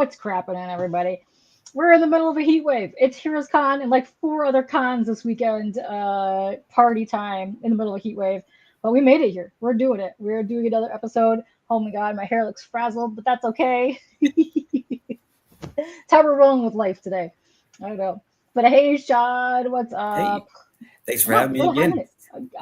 What's crapping, everybody? We're in the middle of a heat wave. It's Heroes Con and like 4 other cons this weekend. Party time in the middle of a heat wave. But we made it here. We're doing it. We're doing another episode. Oh my god, my hair looks frazzled, but that's okay. That's how we're rolling with life today. I don't know. But hey, Sean, what's up? Hey, thanks for having me again.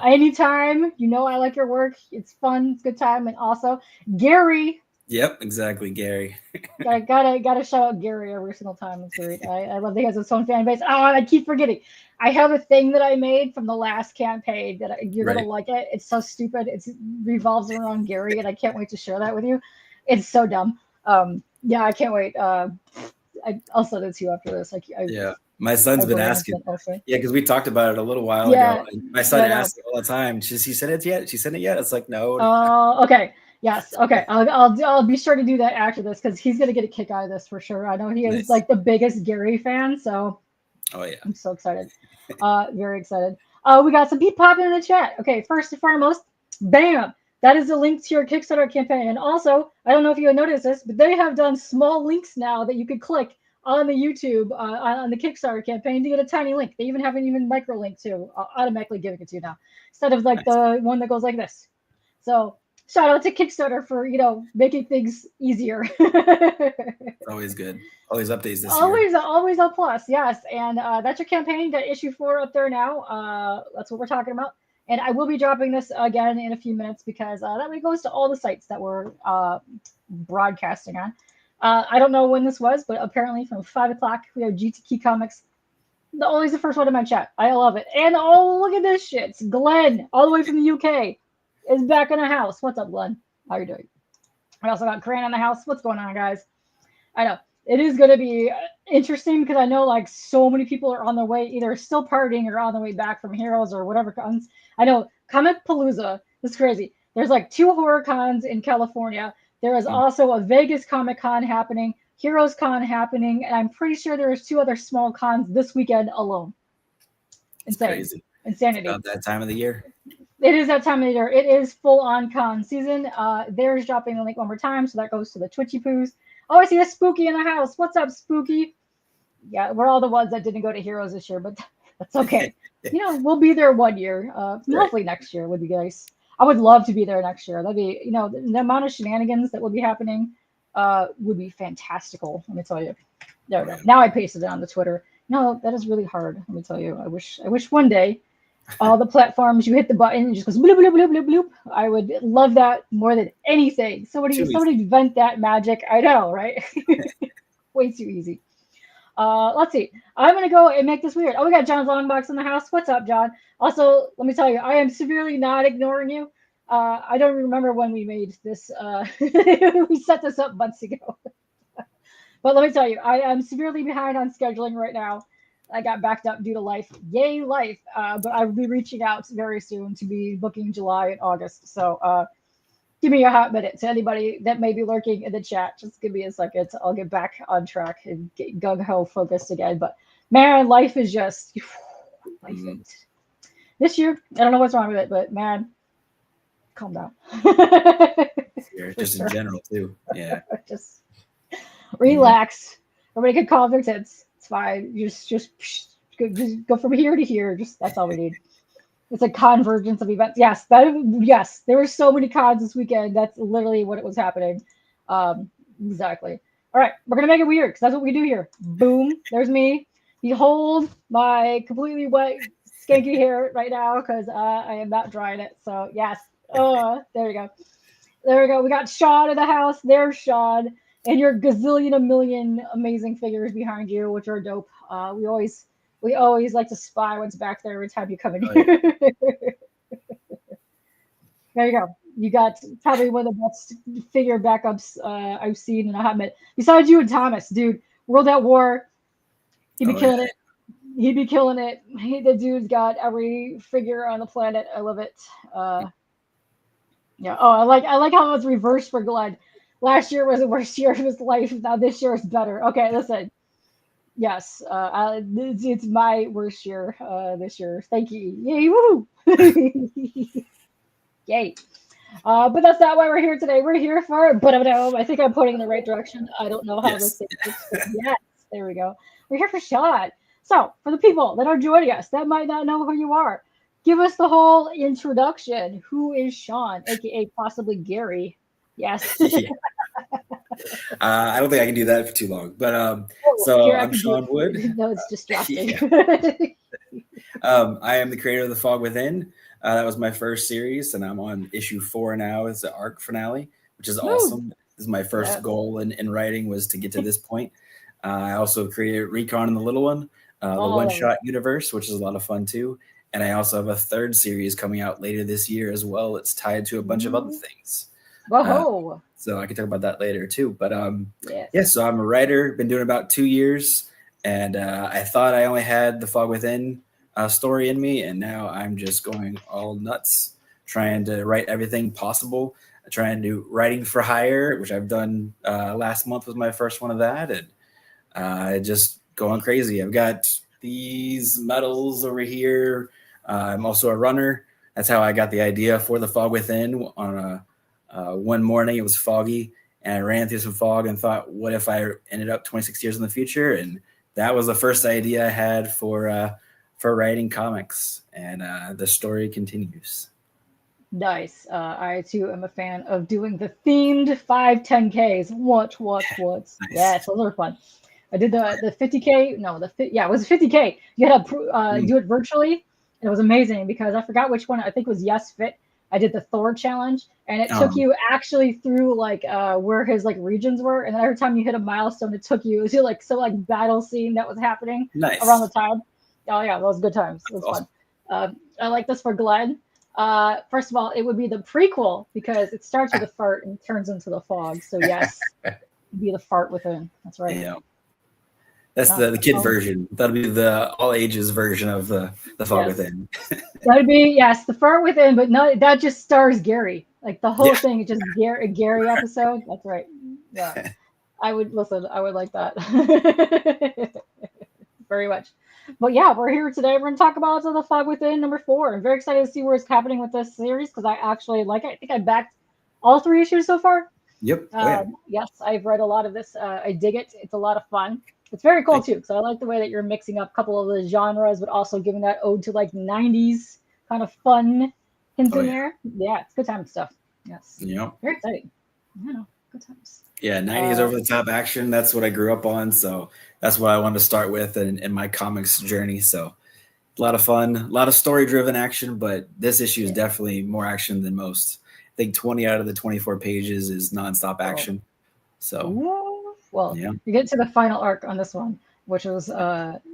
Anytime. You know I like your work. It's fun. It's a good time. And also, Gary. Yep, exactly, Gary. gotta shout out Gary every single time. It's great. I love that he has his own fan base. Oh, and I keep forgetting. I have a thing that I made from the last campaign that you're gonna like it. It's so stupid. It revolves around Gary, and I can't wait to share that with you. It's so dumb. Yeah, I can't wait. I'll send it to you after this. Yeah, my son's been asking. Yeah, because we talked about it a little while ago. My son asks all the time. She sent it yet? She sent it yet? It's like no. Oh, okay. Yes. Okay. I'll be sure to do that after this because he's gonna get a kick out of this for sure. I know he is like the biggest Gary fan, so. Oh yeah. I'm so excited. Very excited. We got some people popping in the chat. Okay, first and foremost, bam. That is a link to your Kickstarter campaign. And also, I don't know if you had noticed this, but they have done small links now that you could click on the YouTube, on the Kickstarter campaign to get a tiny link. They even have an even micro link too, automatically giving it to you now, instead of like the one that goes like this. So shout out to Kickstarter for, making things easier. Always good. Always updates this year. Always a plus, yes. And that's your campaign. Got issue 4 up there now. That's what we're talking about. And I will be dropping this again in a few minutes because that way it goes to all the sites that we're broadcasting on. I don't know when this was, but apparently from 5 o'clock, we have GTK Comics. Always the first one in my chat. I love it. And oh, look at this shit. It's Glenn, all the way from the UK, is back in the house. What's up, Glenn? How you doing? I also got Crane in the house. What's going on, guys? I know. It is going to be interesting because I know like so many people are on their way, either still partying or on the way back from Heroes or whatever cons. I know Comic Palooza is crazy. There's like 2 horror cons in California. There is also a Vegas Comic Con happening, Heroes Con happening, and I'm pretty sure there's 2 other small cons this weekend alone. Insane. Crazy. Insanity. About that time of the year. It is that time of the year. It is full on con season. There's dropping the link one more time, so that goes to the Twitchy Poos. Oh, I see a Spooky in the house. What's up, Spooky? Yeah, we're all the ones that didn't go to Heroes this year, but that's okay. We'll be there one year. Hopefully next year would be nice. I would love to be there next year. That'd be, the amount of shenanigans that would be happening would be fantastical. Let me tell you. There we go. Now I pasted it on the Twitter. No, that is really hard. Let me tell you. I wish one day all the platforms you hit the button and it just goes bloop, bloop, bloop, bloop, bloop. I would love that more than anything. Somebody invent that magic. I know, right? Way too easy. Let's see. I'm going to go and make this weird. Oh, we got John's Longbox in the house. What's up, John? Also, let me tell you, I am severely not ignoring you. I don't remember when we made this. We set this up months ago. But let me tell you, I am severely behind on scheduling right now. I got backed up due to life. Yay, life. But I will be reaching out very soon to be booking July and August. So give me a hot minute to anybody that may be lurking in the chat. Just give me a second. I'll get back on track and get gung-ho focused again. But man, life is just this year. I don't know what's wrong with it, but man, calm down. Just in general too. Yeah. Just relax. Everybody can calm their tits. It's fine. You just go from here to here. Just that's all we need. It's a convergence of events. Yes, there were so many cons this weekend. That's literally what it was happening. Exactly. All right, we're gonna make it weird because that's what we do here. Boom. There's me. Behold my completely wet, skanky hair right now because I am not drying it. So yes. There we go. There we go. We got Sean in the house. There's Sean. And your gazillion, a million amazing figures behind you, which are dope. We always like to spy what's back there every time you come in here. There you go. You got probably one of the best figure backups I've seen in a hot minute. Besides you and Thomas, dude. World at War. He'd be killing it. He'd be killing it. The dude's got every figure on the planet. I love it. Yeah. Oh, I like how it's reversed for Glenn. Last year was the worst year of his life. Now this year is better. Okay, listen. Yes, it's my worst year this year. Thank you. Yay, woo! Yay. But that's not why we're here today. We're here for, but I think I'm pointing in the right direction. I don't know how this thing works, but yes, there we go. We're here for Sean. So for the people that are joining us that might not know who you are, give us the whole introduction. Who is Sean, aka possibly Gary? Yes. Yeah. I don't think I can do that for too long, but so I'm Sean Wood. No, it's distracting. I am the creator of The Fog Within. That was my first series, and I'm on issue 4 now. It's the arc finale, which is awesome. This is my first goal in writing, was to get to this point. I also created Recon and the Little One, the one-shot universe, which is a lot of fun too. And I also have a 3rd series coming out later this year as well. It's tied to a bunch of other things. Whoa! So I can talk about that later too. But so I'm a writer. Been doing about 2 years, and I thought I only had The Fog Within story in me, and now I'm just going all nuts, trying to write everything possible. Trying to do writing for hire, which I've done last month was my first one of that, and just going crazy. I've got these medals over here. I'm also a runner. That's how I got the idea for The Fog Within. On one morning, it was foggy, and I ran through some fog and thought, what if I ended up 26 years in the future? And that was the first idea I had for writing comics, and the story continues. Nice. I too am a fan of doing the themed 5-10Ks. What? Nice. Yes, those are fun. I did the 50K. No, it was a 50K. You had to do it virtually. It was amazing because I forgot which one. I think it was Yes Fit. I did the Thor challenge, and it took you actually through like where his like regions were, and then every time you hit a milestone, it took you to like battle scene that was happening around the time. Oh yeah, that was good times. It was fun. I like this for Glenn. First of all, it would be the prequel because it starts with a fart and turns into the fog. So yes, be the fart within. That's right. Yeah. That's the kid version. That'll be the all ages version of the Fog Within. That'd be the fart within, but no, that just stars Gary. Like the whole thing is just a Gary episode. That's right. Yeah, I would listen. I would like that very much. But yeah, we're here today. We're going to talk about The Fog Within number 4. I'm very excited to see what's happening with this series because I actually like it. I think I backed all 3 issues so far. Yep. Yes, I've read a lot of this. I dig it. It's a lot of fun. It's very cool too, because I like the way that you're mixing up a couple of the genres, but also giving that ode to like 90s kind of fun hints in there. Yeah, it's good time stuff. Yes. Yeah. Very exciting. I know. Good times. Yeah, 90s over the top action. That's what I grew up on. So that's what I wanted to start with in my comics journey. So a lot of fun, a lot of story driven action, but this issue is definitely more action than most. I think 20 out of the 24 pages is nonstop action. So you get to the final arc on this one, which was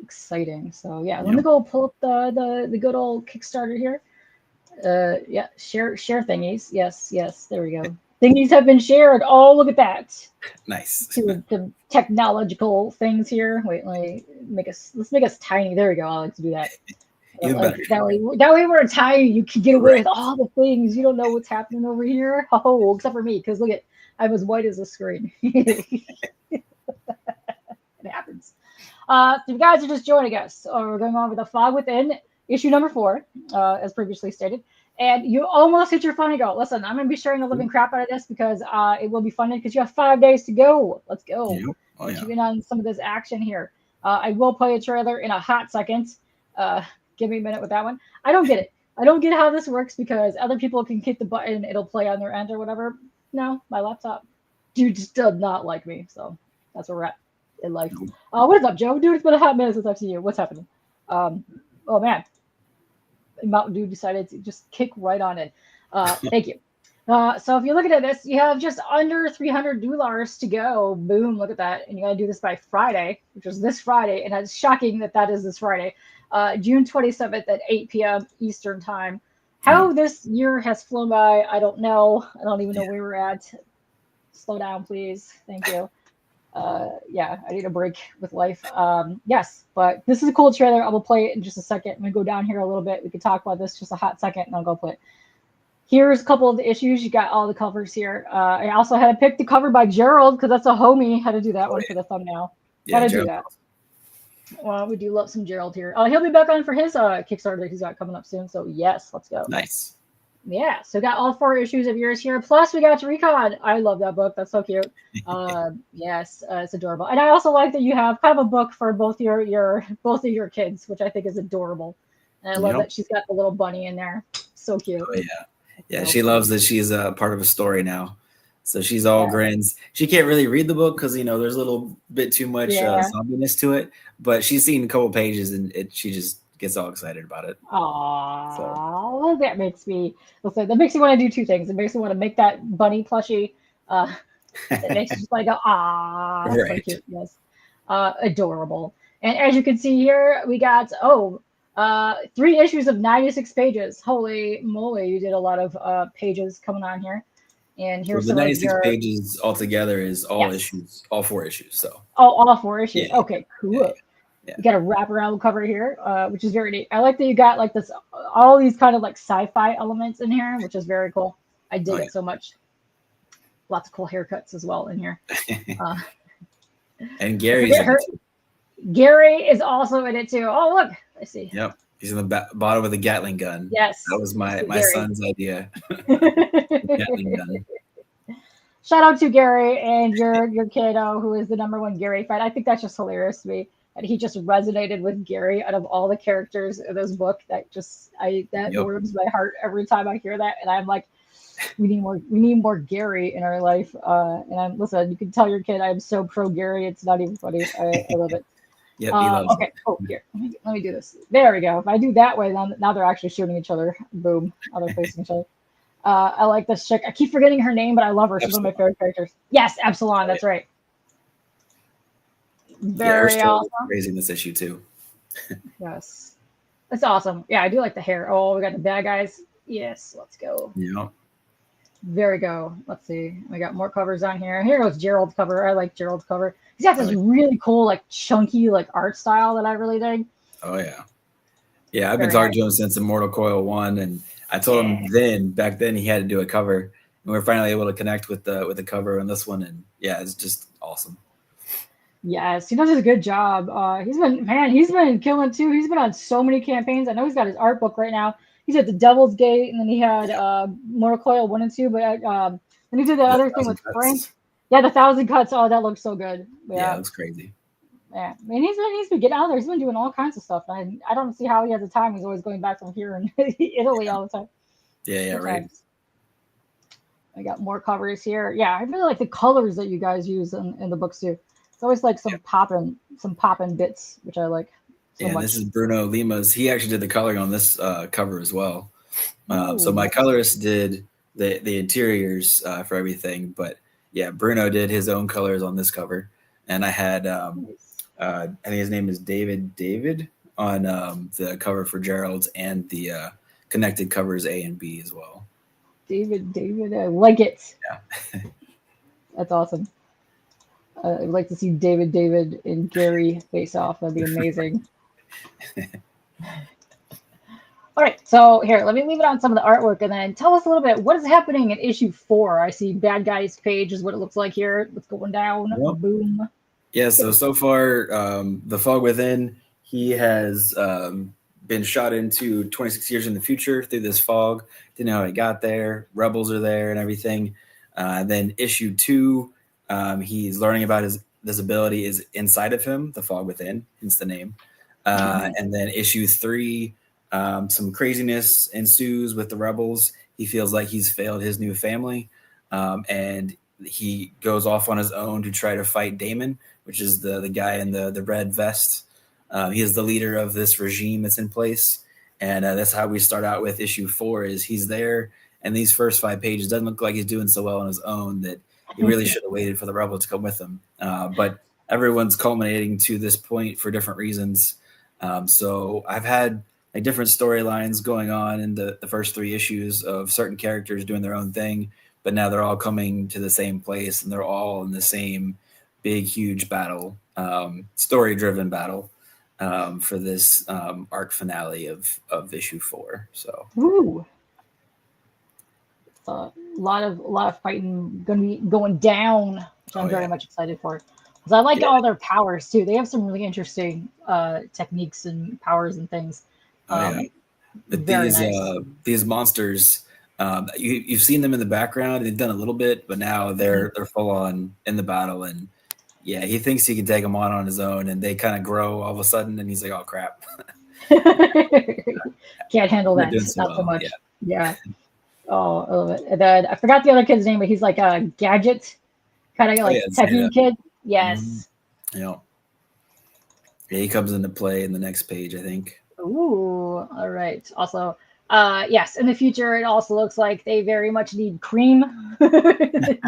exciting. So let me go pull up the good old Kickstarter here. Share thingies. Yes, there we go. Thingies have been shared. Oh, look at that. Nice. To the technological things here. Wait, let's make us tiny. There we go. I like to do that. That way we're tiny. You can get away with all the things. You don't know what's happening over here. Oh, except for me, because look at I'm as white as the screen. It happens. If you guys are just joining us, we're going on with The Fog Within, issue number 4, as previously stated. And you almost hit your funny goal. Listen, I'm going to be sharing the living crap out of this because it will be funded because you have 5 days to go. Let's go. Get you in on some of this action here. I will play a trailer in a hot second. Give me a minute with that one. I don't get it. I don't get how this works because other people can hit the button. It'll play on their end or whatever. No, my laptop. Dude just does not like me. So that's where we're at in life. What is up, Joe? Dude, it's been a hot minute since I've seen you. What's happening? Oh, man. Mountain Dew decided to just kick right on it. Thank you. So if you're looking at this, you have just under $300 to go. Boom, look at that. And you got to do this by Friday, which is this Friday. And it's shocking that is this Friday. June 27th at 8 p.m. Eastern time. How this year has flown by, I don't know. I don't even know where we're at. Slow down, please. Thank you. I need a break with life. Yes, but this is a cool trailer. I will play it in just a second. I'm going to go down here a little bit. We can talk about this just a hot second, and I'll go play it. Here's a couple of the issues. You got all the covers here. I also had to pick the cover by Gerald because that's a homie. Had to do that one for the thumbnail. Had to do that. Well, we do love some Gerald here. He'll be back on for his Kickstarter that he's got coming up soon. So yes, let's go. Nice. Yeah, so got all 4 issues of yours here. Plus, we got Recon. I love that book. That's so cute. Yes, it's adorable. And I also like that you have kind of a book for both your both of your kids, which I think is adorable. And I love Yep. that she's got the little bunny in there. So cute. Oh yeah, yeah. So She loves that she's a part of a story now. So she's all grins. She can't really read the book because there's a little bit too much zombiness to it. But she's seen a couple pages and she just gets all excited about it. Aww, so. That makes me. That makes me want to do 2 things. It makes me want to make that bunny plushie. It makes you just like go ah, that's so cute. Yes, adorable. And as you can see here, we got 3 issues of 96 pages. Holy moly, you did a lot of pages coming on here. And here's so the 96 pages altogether is all issues, all 4 issues. So all 4 issues. Yeah. Okay, cool. Yeah. You got a wraparound cover here, which is very neat. I like that you got like this, all these kind of like sci-fi elements in here, which is very cool. I dig it so much. Lots of cool haircuts as well in here. And Gary's in it too. Gary is also in it too. Oh, look, I see. Yep. He's in the bottom with a Gatling gun. Yes. That was my son's idea. Gatling gun. Shout out to Gary and your kiddo, who is the #1 Gary fan. I think that's just hilarious to me. And he just resonated with Gary out of all the characters in this book. That warms my heart every time I hear that. And I'm like, we need more Gary in our life. And listen, you can tell your kid I'm so pro Gary. It's not even funny. I love it. Yep, he loves okay. Oh, here. Let me do this. There we go. If I do that way, now they're actually shooting each other. Boom. Now they're facing each other. I like this chick. I keep forgetting her name, but I love her. She's one of my favorite characters. Yes, Epsilon. That's right. Very awesome. Crazy in this issue too. Yes, that's awesome. Yeah, I do like the hair. Oh, we got the bad guys. Yes, let's go. Yeah. There we go. Let's see. We got more covers on here. Here goes Gerald's cover. I like Gerald's cover. He's got this really cool, like chunky, like art style that I really dig. Oh yeah, yeah. I've been talking to him since Immortal Coil 1, and I told him back then he had to do a cover, and we were finally able to connect with the cover on this one, and yeah, it's just awesome. Yes, he does a good job. He's been killing too. He's been on so many campaigns. I know he's got his art book right now. He's at the Devil's Gate, and then he had Mortal Coil 1 and 2, but then he did the other thing with Frank. Yeah, the 1,000 Cuts. Oh, that looks so good. Yeah, it looks crazy. Yeah, I mean, he's been getting out there. He's been doing all kinds of stuff. I don't see how he has the time. He's always going back from here in Italy all the time. Yeah, right. I got more covers here. Yeah, I really like the colors that you guys use in the books too. It's always like some poppin' bits, which I like. Much. This is Bruno Lima's. He actually did the coloring on this cover as well. So my colorist did the interiors for everything, but yeah, Bruno did his own colors on this cover, and I had I think his name is David on the cover for Gerald's and the connected covers A and B as well. David, I like it. Yeah, that's awesome. I'd like to see David and Gary face off. That'd be amazing. All right, so here, let me leave it on some of the artwork and then tell us a little bit what is happening in issue 4. I see Bad Guys page is what it looks like here. What's going down? Yep. Boom. Yeah, so far, the Fog Within, he has been shot into 26 years in the future through this fog. Didn't know how he got there. Rebels are there and everything. Then issue 2, he's learning about this ability is inside of him, the Fog Within, hence the name. And then issue 3, some craziness ensues with the rebels. He feels like he's failed his new family, and he goes off on his own to try to fight Damon, which is the guy in the red vest. He is the leader of this regime that's in place, and that's how we start out with issue 4. Is he's there, and these first 5 pages doesn't look like he's doing so well on his own that he really should have waited for the rebel to come with him. But everyone's culminating to this point for different reasons. So I've had like different storylines going on in the first 3 issues of certain characters doing their own thing, but now they're all coming to the same place and they're all in the same big, huge battle, story-driven battle for this arc finale of issue 4. So, ooh, a lot of fighting going to be going down, which I'm very much excited for. Because I like all their powers too. They have some really interesting techniques and powers and things. But these monsters, You've seen them in the background. They've done a little bit, but now they're full on in the battle. And yeah, he thinks he can take them on his own, and they kind of grow all of a sudden. And he's like, "Oh crap, can't handle that. Not so much." Yeah. Oh, I love it. And then I forgot the other kid's name, but he's like a gadget kind of like techie kid. Yes. Yeah, he comes into play in the next page, I think. Ooh, all right. Also, yes, in the future, it also looks like they very much need cream. Something's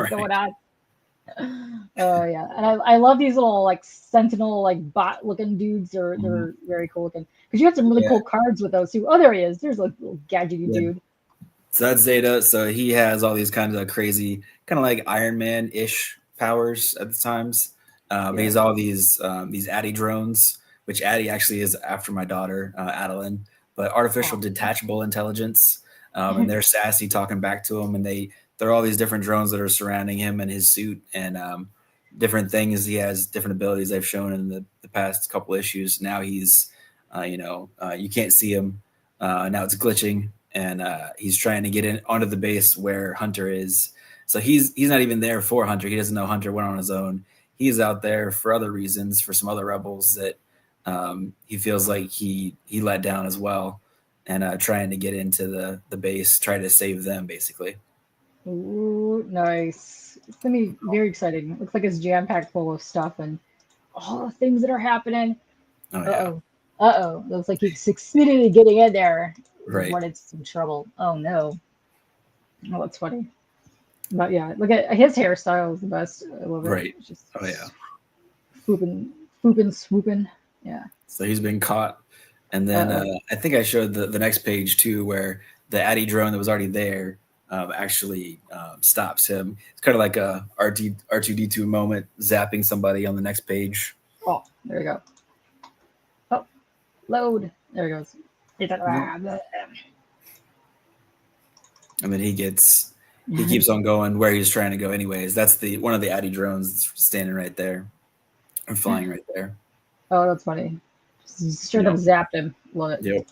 going on. Oh yeah, and I love these little like sentinel like bot looking dudes. They're very cool looking because you have some really cool cards with those too. Oh, there he is. There's like a little gadgety dude. So that's Zeta. So he has all these kinds of crazy, kind of like Iron Man-ish powers at the times. He's all these Addy drones, which Addy actually is after my daughter, Adeline, but artificial detachable intelligence. And they're sassy talking back to him, and there are all these different drones that are surrounding him and his suit and different things. He has different abilities they've shown in the past couple issues. Now he's, you can't see him. Now it's glitching, and he's trying to get in onto the base where Hunter is. So he's not even there for Hunter. He doesn't know Hunter went on his own. He's out there for other reasons, for some other rebels that he feels like he let down as well, and trying to get into the base, try to save them, basically. Ooh, nice. It's going to be very exciting. It looks like it's jam-packed full of stuff and all the things that are happening. Uh-oh. Looks like he succeeded in getting in there. Right. When it's in trouble. Oh, no. Oh, that's funny. But yeah, look at his hairstyle is the best. I love it. Right. It's just swooping. Yeah. So he's been caught. And then I think I showed the next page too, where the Addy drone that was already there actually stops him. It's kind of like a R2D2 moment, zapping somebody on the next page. Oh, there we go. Oh, load. There he goes. And then he keeps on going where he's trying to go anyways. That's one of the Addy drones standing right there or flying right there. Oh, that's funny. Straight up zapped him. Love it. Yep.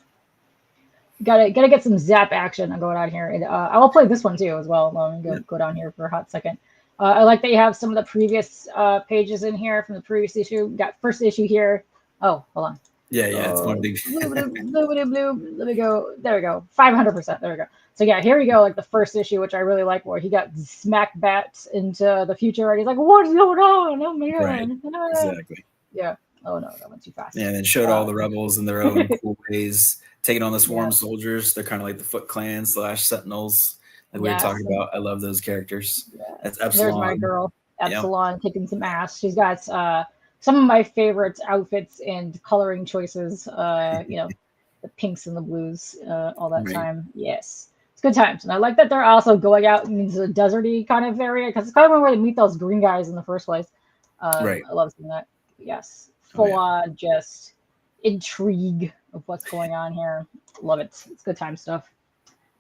Gotta get some zap action going on here. And I will play this one too as well. Let me go down here for a hot second. I like that you have some of the previous pages in here from the previous issue. Got first issue here. Oh, hold on. Yeah, it's one big. Blue. Let me go. There we go. 500%. There we go. So yeah, here we go. Like the first issue, which I really like, where he got smacked bats into the future, and he's like, "What's going on? Oh my god!" Right. Exactly. Yeah. Oh no, that went too fast. Yeah, and then showed all the rebels in their own cool ways, taking on the swarm soldiers. They're kind of like the Foot Clan / Sentinels, like we were talking about. I love those characters. Yeah. That's Epsilon. There's my girl, Epsilon, kicking some ass. She's got some of my favorite outfits and coloring choices. The pinks and the blues, all that time. Yes. It's good times. And I like that they're also going out into the deserty kind of area, because it's kind of where they meet those green guys in the first place. I love seeing that. Yes. Full on just intrigue of what's going on here. Love it. It's good time stuff.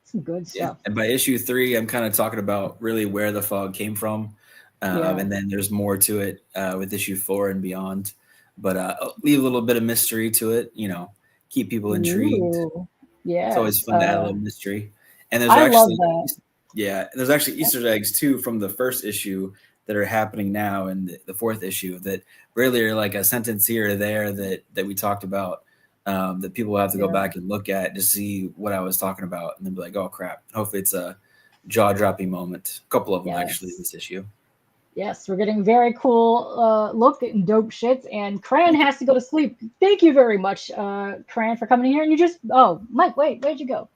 Some good stuff. And by issue 3, I'm kind of talking about really where the fog came from. And then there's more to it with issue 4 and beyond. But leave a little bit of mystery to it, keep people intrigued. Yeah. It's always fun to add a little mystery. And there's actually Easter eggs too from the first issue that are happening now in the 4th issue that really are like a sentence here or there that we talked about that people will have to go back and look at to see what I was talking about, and then be like, oh crap. Hopefully it's a jaw-dropping moment. A couple of them actually this issue. Yes, we're getting very cool look and dope shit, and Cran has to go to sleep. Thank you very much, Cran, for coming in here. And you just, Mike, wait, where'd you go?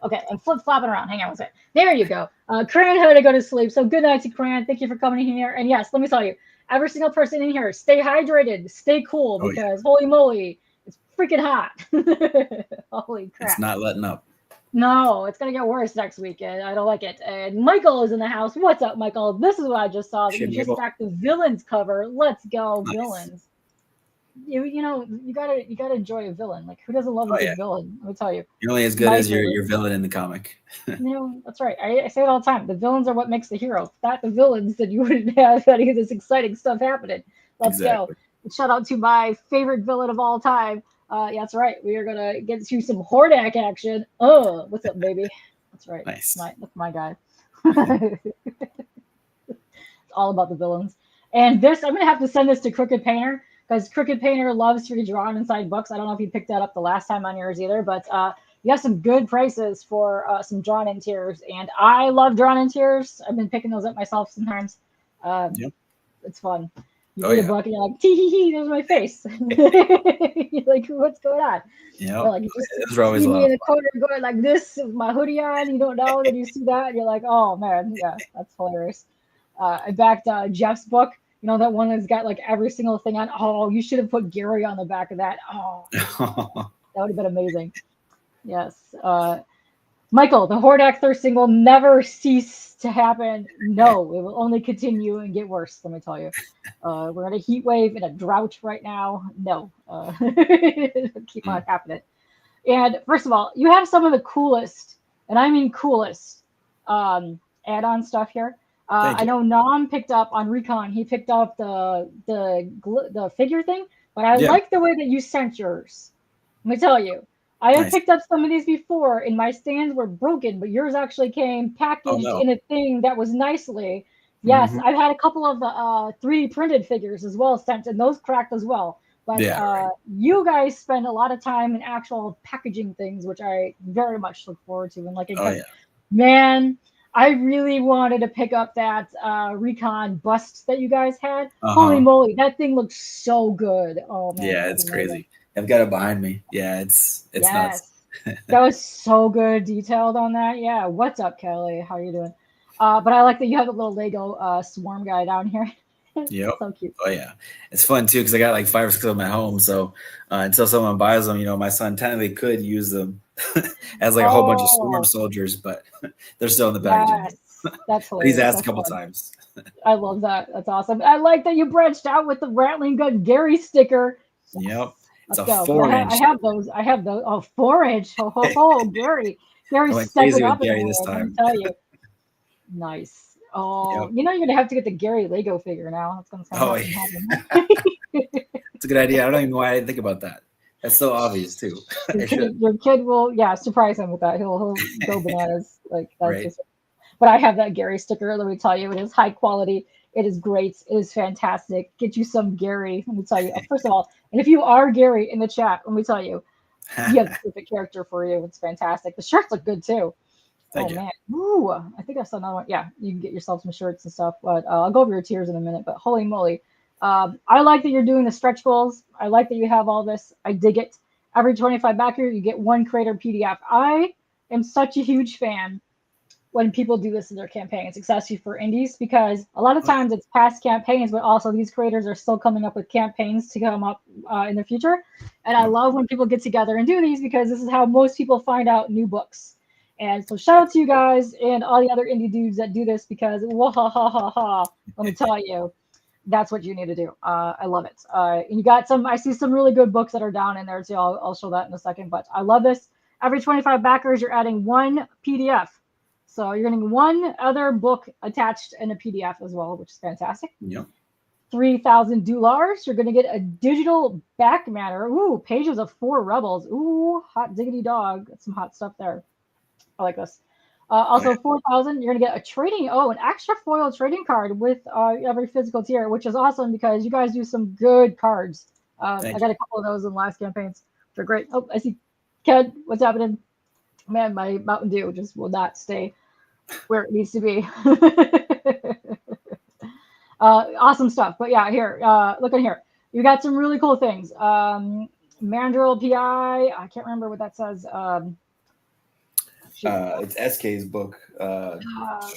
Okay, I'm flip-flopping around. Hang on one second. There you go. Cran had to go to sleep, so good night to Cran. Thank you for coming in here. And yes, let me tell you, every single person in here, stay hydrated, stay cool, because holy moly, it's freaking hot. Holy crap. It's not letting up. No, it's going to get worse next week, and I don't like it. And Michael is in the house. What's up, Michael? This is what I just saw. You just backed the Villains cover. Let's go, Villains. You gotta enjoy a villain. Like, who doesn't love a good villain? Let me tell you. You're only as good as your villain in the comic. That's right. I say it all the time. The villains are what makes the hero. If not the villains, then you wouldn't have any of this exciting stuff happening. Let's go. And shout out to my favorite villain of all time, Yeah, that's right. We are gonna get you some Hordak action. Oh, what's up, baby? That's right. Nice. That's my guy. It's all about the villains. And this, I'm gonna have to send this to Crooked Painter because Crooked Painter loves to be drawn inside books. I don't know if you picked that up the last time on yours either, but you have some good prices for some drawn in tiers, and I love drawn in tiers. I've been picking those up myself sometimes. Yep. It's fun. You Oh, read a yeah. book and you're like, tee hee hee, there's my face. You're like, what's going on? Yeah. Like, you just Those are always see a me lot in of the fun. corner going like this with my hoodie on. You don't know, then you see that, and you're like, oh man, yeah, that's hilarious. I backed Jeff's book. You know, that one that's got like every single thing on. Oh, you should have put Gary on the back of that. Oh, that would have been amazing. Yes. Michael, the Hordak thirsting will never cease to happen. No, it will only continue and get worse, let me tell you. We're in a heat wave and a drought right now. No. Keep on happening. And first of all, you have some of the coolest, and I mean coolest, add-on stuff here. I know Nam picked up on Recon. He picked up the figure thing, but I like the way that you sent yours. Let me tell you, I have picked up some of these before, and my stands were broken, but yours actually came packaged in a thing that was nicely. Yes, I've had a couple of the 3D printed figures as well sent, and those cracked as well. But you guys spend a lot of time in actual packaging things, which I very much look forward to. And like, man, I really wanted to pick up that Recon bust that you guys had. Holy moly, that thing looks so good. Oh man, yeah, it's crazy. I've got it behind me. Yeah, it's nuts. That was so good, detailed on that. Yeah, what's up, Kelly? How are you doing? But I like that you have a little Lego swarm guy down here. Yep. So cute. Oh yeah, it's fun too because I got like 5 or 6 of them at home. So until someone buys them, you know, my son technically could use them as like a whole bunch of swarm soldiers, but they're still in the packaging. That's hilarious. He's asked a couple times. I love that. That's awesome. I like that you branched out with the Rattling Gun Gary sticker. Yep. It's Let's a go. 4-inch. I have those. I have those. Oh, 4-inch. Oh, Gary. Gary's crazy stepping up with Gary in this there, time. let me tell you. Nice. Oh, you know you're gonna have to get the Gary Lego figure now. That's gonna happen. It's a good idea. I don't even know why I didn't think about that. That's so obvious too. Your kid will, surprise him with that. He'll go bananas. Like that's just. But I have that Gary sticker. Let me tell you, it is high quality. It is great. It is fantastic. Get you some Gary. Let me tell you. First of all, and if you are Gary in the chat, let me tell you, you have the perfect character for you. It's fantastic. The shirts look good too. Thank you. Man. Ooh, I think I saw another one. Yeah, you can get yourself some shirts and stuff. But I'll go over your tiers in a minute. But holy moly. I like that you're doing the stretch goals. I like that you have all this. I dig it. Every 25 backer, you get one creator PDF. I am such a huge fan when people do this in their campaigns, especially for indies, because a lot of times it's past campaigns, but also these creators are still coming up with campaigns to come up in the future. And I love when people get together and do these because this is how most people find out new books. And so shout out to you guys and all the other indie dudes that do this because let me tell you, that's what you need to do. I love it. And you got I see some really good books that are down in there too. I'll show that in a second, but I love this. Every 25 backers, you're adding one PDF. So you're getting one other book attached in a PDF as well, which is fantastic. Yep. $3,000. You're going to get a digital back matter. Ooh, pages of 4 Rebels. Ooh, hot diggity dog. That's some hot stuff there. I like this. Also, 4,000. You're going to get an extra foil trading card with every physical tier, which is awesome because you guys do some good cards. I got a couple of those in the last campaigns. They're great. Oh, I see Ken. What's happening? Man, my Mountain Dew just will not stay where it needs to be. Awesome stuff. But yeah, here, look at here. You got some really cool things. Mandrill PI. I can't remember what that says. It's SK's book,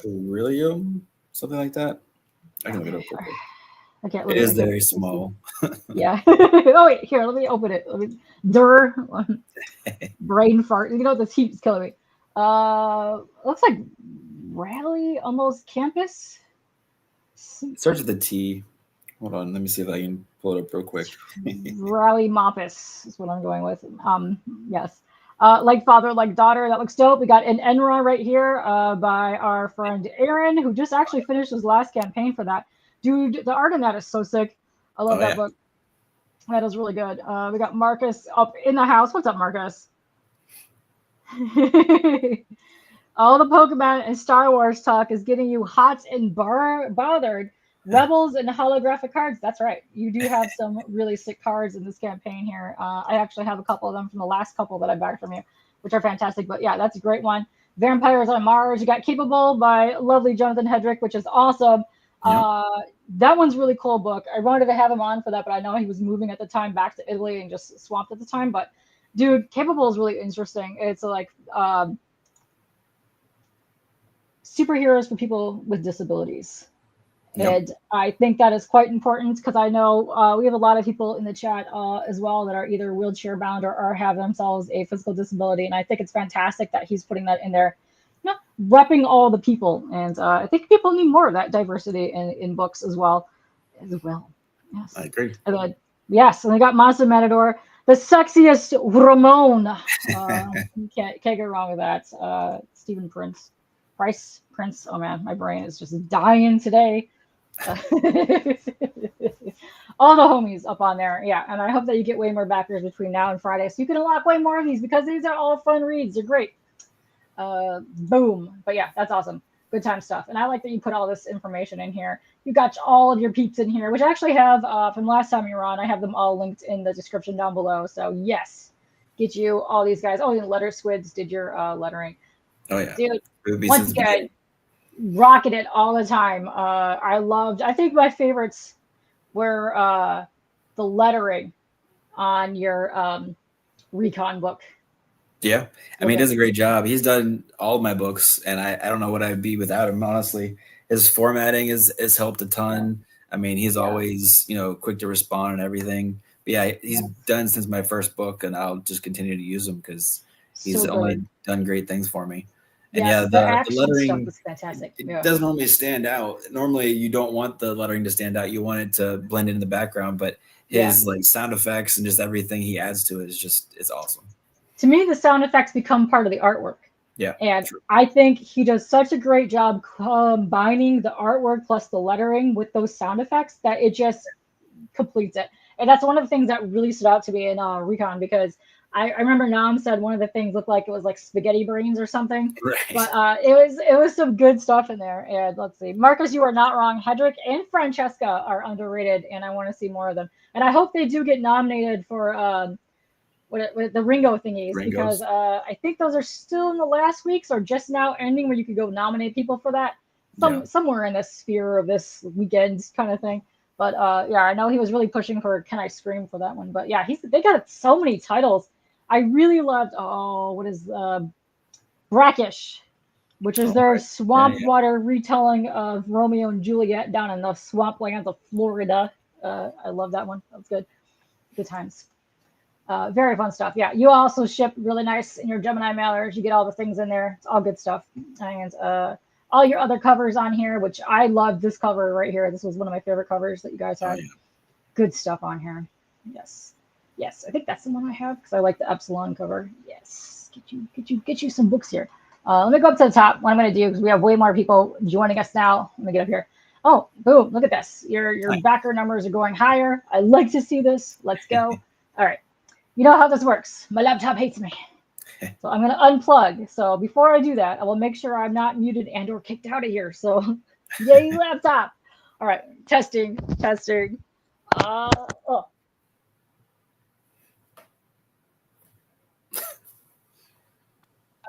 Trillium, something like that. I can look it up quickly. I can't. It is very small. Yeah. Oh wait, here. Let me open it. Brain fart. You know this heat's killing me. Looks like Rally almost campus. It starts with a T. Hold on, let me see if I can pull it up real quick. Rally Moppus is what I'm going with. Yes. Like father, like daughter. That looks dope. We got an Enra right here by our friend Aaron, who just actually finished his last campaign for that. Dude, the art in that is so sick. I love that book. That is really good. We got Marcus up in the house. What's up, Marcus? All the Pokemon and Star Wars talk is getting you hot and bothered. Rebels and holographic cards. That's right. You do have some really sick cards in this campaign here. I actually have a couple of them from the last couple that I backed from you, which are fantastic. But yeah, that's a great one. Vampires on Mars. You got Capable by lovely Jonathan Hedrick, which is awesome. That one's really cool book. I wanted to have him on for that, but I know he was moving at the time back to Italy and just swamped at the time. But dude, Capable is really interesting. It's like superheroes for people with disabilities. And I think that is quite important because I know we have a lot of people in the chat as well that are either wheelchair bound or have themselves a physical disability. And I think it's fantastic that he's putting that in there, you know, repping all the people. And I think people need more of that diversity in books as well. Yes. I agree. And then, yes, and they got Monster Matador, the sexiest Ramon. Can't go wrong with that. Stephen Prince. Oh man, my brain is just dying today. All the homies up on there. Yeah, and I hope that you get way more backers between now and Friday so you can unlock way more of these because these are all fun reads. They're great. Boom. But yeah, that's awesome. Good time stuff. And I like that you put all this information in here. You got all of your peeps in here, which I actually have from last time you were on. I have them all linked in the description down below. So yes, get you all these guys. Oh, and Letter Squids did your lettering. Oh yeah. Dude, once again, rocking it all the time. I think my favorites were the lettering on your recon book. Yeah. I mean, he does a great job. He's done all of my books, and I don't know what I'd be without him, honestly. His formatting has helped a ton. I mean, he's always, quick to respond and everything. But yeah, he's done since my first book, and I'll just continue to use him because he's only done great things for me. And the lettering stuff was fantastic. It doesn't normally stand out. Normally, you don't want the lettering to stand out. You want it to blend in the background. But his like sound effects and just everything he adds to it it's awesome. To me, the sound effects become part of the artwork. Yeah, and I think he does such a great job combining the artwork plus the lettering with those sound effects that it just completes it. And that's one of the things that really stood out to me in Recon because I remember Nam said one of the things looked like it was like spaghetti brains or something. Right. But it was some good stuff in there. And let's see. Marcus, you are not wrong. Hedrick and Francesca are underrated, and I want to see more of them. And I hope they do get nominated for what the Ringo thingies because I think those are still in the last weeks or just now ending where you could go nominate people for that. Somewhere in the sphere of this weekend kind of thing. But I know he was really pushing for Can I Scream for that one. But yeah, they got so many titles. I really loved Brackish, which is their swamp water retelling of Romeo and Juliet down in the swamplands of Florida. I love that one. That was good. Good times. Very fun stuff. Yeah, you also ship really nice in your Gemini mailers. You get all the things in there. It's all good stuff. And all your other covers on here, which I love this cover right here. This was one of my favorite covers that you guys had. Good stuff on here. Yes, I think that's the one I have because I like the Epsilon cover. Yes, get you some books here. Let me go up to the top. What I'm going to do because we have way more people joining us now. Let me get up here. Oh, boom! Look at this. Your backer numbers are going higher. I like to see this. Let's go. All right. You know how this works. My laptop hates me. So I'm going to unplug. So before I do that, I will make sure I'm not muted and or kicked out of here. So yay, laptop. All right. Testing.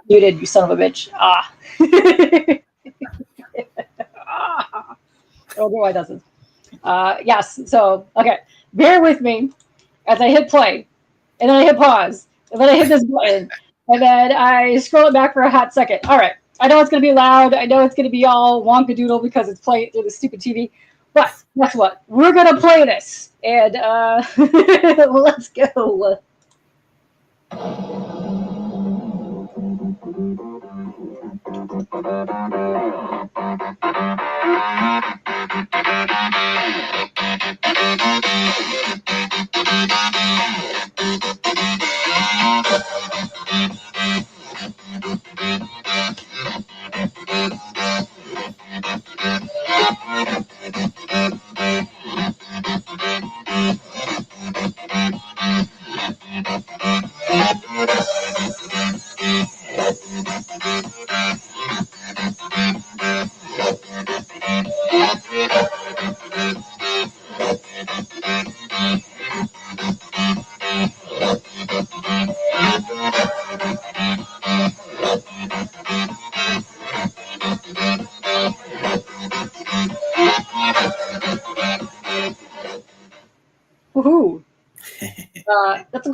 Muted, you son of a bitch. Oh, no, I doesn't. Yes. So, okay. Bear with me as I hit play. And then I hit pause. And then I hit this button. And then I scroll it back for a hot second. All right. I know it's going to be loud. I know it's going to be all wonkadoodle because it's playing through the stupid TV. But guess what? We're going to play this. And let's go.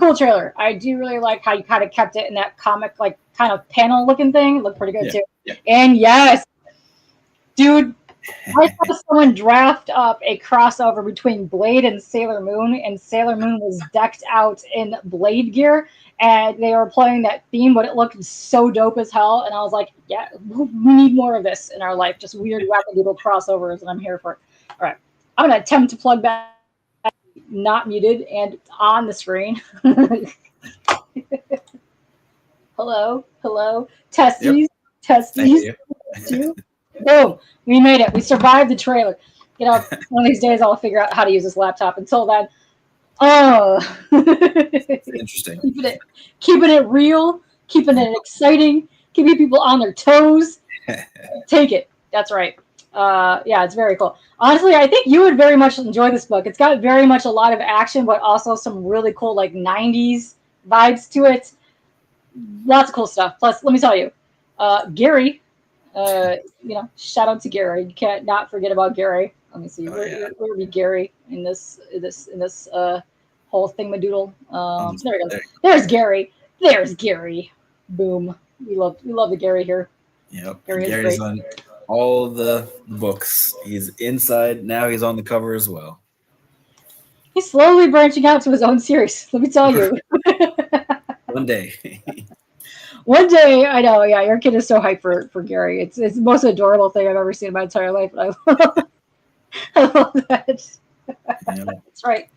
cool trailer. I do really like how you kind of kept it in that comic, like kind of panel looking thing. It looked pretty good too. Yeah. And yes, dude, I saw someone draft up a crossover between Blade and Sailor Moon was decked out in Blade gear, and they were playing that theme, but it looked so dope as hell. And I was like, yeah, we need more of this in our life, just weird, wacky little crossovers, and I'm here for it. All right, I'm gonna attempt to plug back, not muted and on the screen. Hello, testes, testes. Boom, we made it. We survived the trailer. You know, one of these days I'll figure out how to use this laptop. Until then, Interesting. Keeping it real, keeping it exciting, keeping people on their toes. Take it. That's right. Yeah, it's very cool. Honestly, I think you would very much enjoy this book. It's got very much a lot of action, but also some really cool like 90s vibes to it. Lots of cool stuff. Plus, let me tell you, Gary, you know, shout out to Gary. You can't not forget about Gary. Let me see. Where would be Gary in this whole thingamadoodle? There we go. There's Gary. There's Gary. Boom. We love the Gary here. Yep. Gary's on all the books. He's inside now. He's on the cover as well. He's slowly branching out to his own series. Let me tell you. One day. One day, I know. Yeah, your kid is so hyped for Gary. It's the most adorable thing I've ever seen in my entire life. I love that. Yeah. That's right.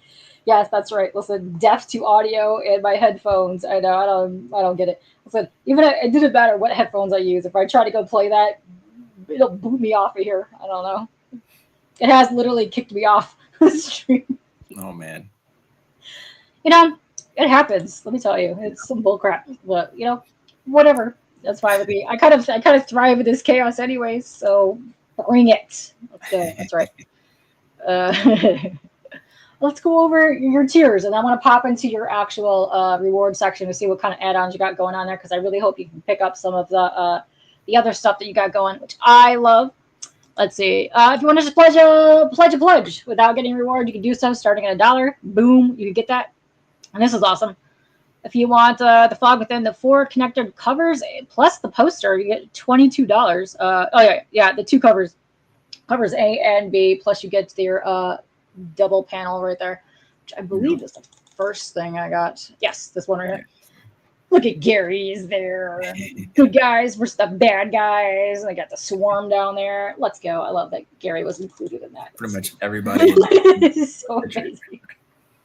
Yes, that's right. Listen, deaf to audio in my headphones. I know. I don't get it. Listen, even it didn't matter what headphones I use. If I try to go play that, it'll boot me off of here. I don't know. It has literally kicked me off the stream. Oh man. You know, it happens. Let me tell you, it's some bullcrap. But you know, whatever. That's fine with me. I kind of thrive in this chaos anyways. So bring it. Let's go. That's right. Let's go over your tiers, and I want to pop into your actual reward section to see what kind of add-ons you got going on there, because I really hope you can pick up some of the other stuff that you got going, which I love. Let's see. If you want to just pledge a pledge without getting a reward, you can do so starting at $1. Boom, you can get that. And this is awesome. If you want the fog within the 4 connected covers plus the poster, you get $22. The 2 covers A and B, plus you get their double panel right there, which I believe is the first thing I got. Yes, this one right here. Look at Gary's there. Good guys versus the bad guys. I got the swarm down there. Let's go. I love that Gary was included in that. Pretty much everybody. Is so amazing.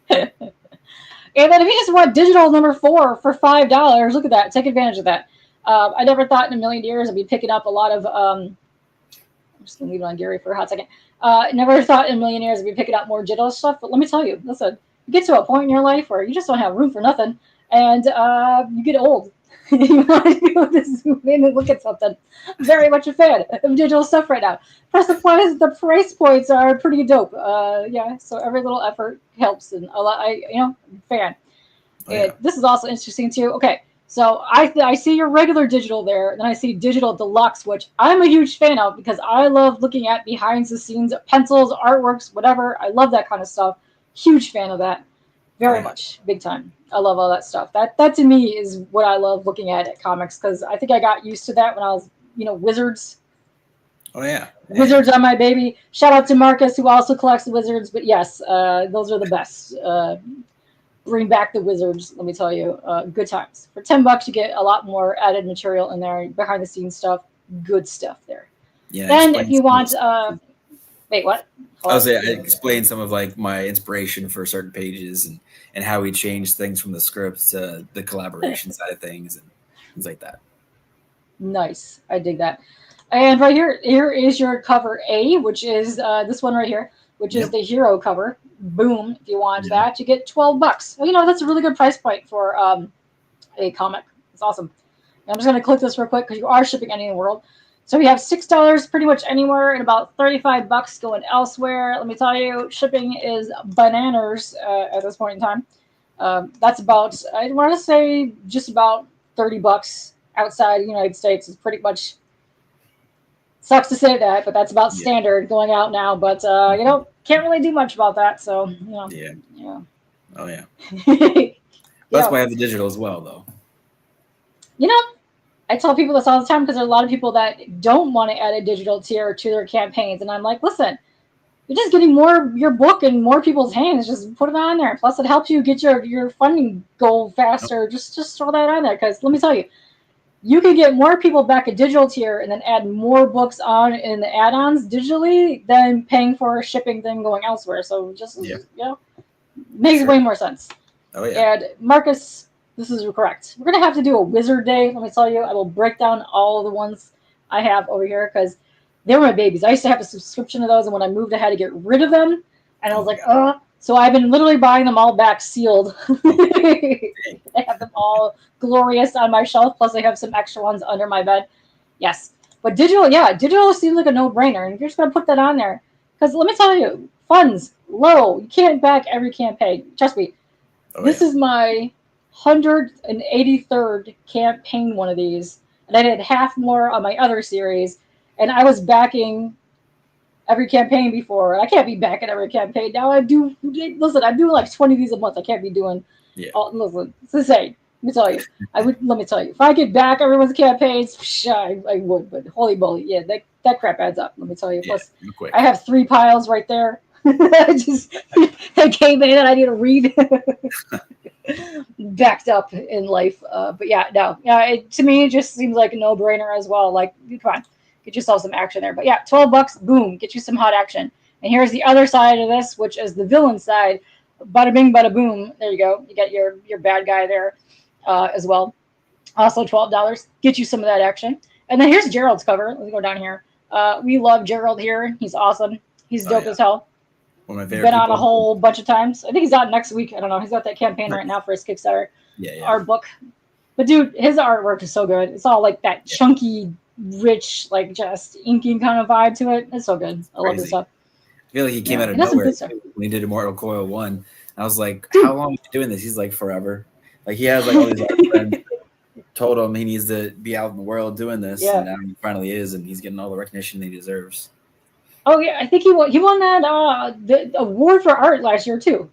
And then if you just want digital number 4 for $5, look at that. Take advantage of that. I never thought in a million years I'd be picking up a lot of I'm just going to leave it on Gary for a hot second. Never thought in a million years I'd be picking up more digital stuff. But let me tell you, listen, you get to a point in your life where you just don't have room for nothing. And you get old. You want to be able to zoom in and look at something. I'm very much a fan of digital stuff right now. Plus, the price points are pretty dope. Yeah, so every little effort helps, and a lot. I'm a fan. Oh, yeah. This is also interesting too. Okay, so I see your regular digital there, and then I see digital deluxe, which I'm a huge fan of because I love looking at behind the scenes pencils, artworks, whatever. I love that kind of stuff. Huge fan of that. Very much, big time. I love all that stuff. That to me is what I love looking at comics, because I think I got used to that when I was, Wizards. Oh yeah, Wizards on my baby. Shout out to Marcus, who also collects the Wizards. But yes, those are the best. Bring back the Wizards. Let me tell you, good times. For $10, you get a lot more added material in there, behind the scenes stuff, good stuff there. Yeah. Then if you want, wait, what? I explained some of like my inspiration for certain pages and how we changed things from the scripts to the collaboration side of things and things like that. Nice. I dig that. And right here is your cover A, which is this one right here, which is the hero cover. Boom. If you want that, you get $12. Well, that's a really good price point for a comic. It's awesome. And I'm just going to click this real quick because you are shipping anywhere in the world. So we have $6 pretty much anywhere and about $35 going elsewhere. Let me tell you, shipping is bananas at this point in time. That's about, I want to say, just about $30 outside the United States. Is pretty much, sucks to say that, but that's about standard going out now. But, can't really do much about that. So, Yeah. Oh, yeah. That's why I have the digital as well, though. You know, I tell people this all the time because there are a lot of people that don't want to add a digital tier to their campaigns. And I'm like, listen, you're just getting your book in more people's hands. Just put it on there. Plus, it helps you get your funding goal faster. Just throw that on there. Because let me tell you, you can get more people back a digital tier and then add more books on in the add-ons digitally than paying for a shipping thing going elsewhere. So just, makes way more sense. Oh, yeah. And Marcus, this is correct. We're going to have to do a wizard day. Let me tell you, I will break down all the ones I have over here because they were my babies. I used to have a subscription to those, and when I moved, I had to get rid of them. And I was like, So I've been literally buying them all back sealed. I have them all glorious on my shelf, plus I have some extra ones under my bed. Yes. But digital seems like a no-brainer, and you're just going to put that on there. Because let me tell you, funds, low. You can't back every campaign. Trust me. This is my 183rd campaign one of these. And I did half more on my other series. And I was backing every campaign before. I can't be backing every campaign now. I'm doing like 20 of these a month. I can't be doing. Listen, it's insane. Let me tell you. If I could back everyone's campaigns, I would. But holy moly, that crap adds up. Let me tell you. Plus, I have 3 piles right there. That came in and I need to read. Backed up in life. But to me, it just seems like a no-brainer as well. Like, come on. Get yourself some action there. But yeah, $12, boom, get you some hot action. And here's the other side of this, which is the villain side. Bada bing, bada boom. There you go. You got your bad guy there as well. Also $12. Get you some of that action. And then here's Gerald's cover. Let's go down here. We love Gerald here. He's awesome. He's dope as hell. One of my favorite Been on a whole bunch of times. I think he's out next week. I don't know. He's got that campaign right now for his Kickstarter art book. But dude, his artwork is so good. It's all like that chunky, rich, like just inking kind of vibe to it. It's so good. I love this stuff. I feel like he came out of nowhere when he did Immortal Coil 1. I was like, how long are you doing this? He's like, forever. Like, he has like all these art friends told him he needs to be out in the world doing this. And now he finally is, and he's getting all the recognition he deserves. Oh, yeah. I think he won that the award for art last year, too.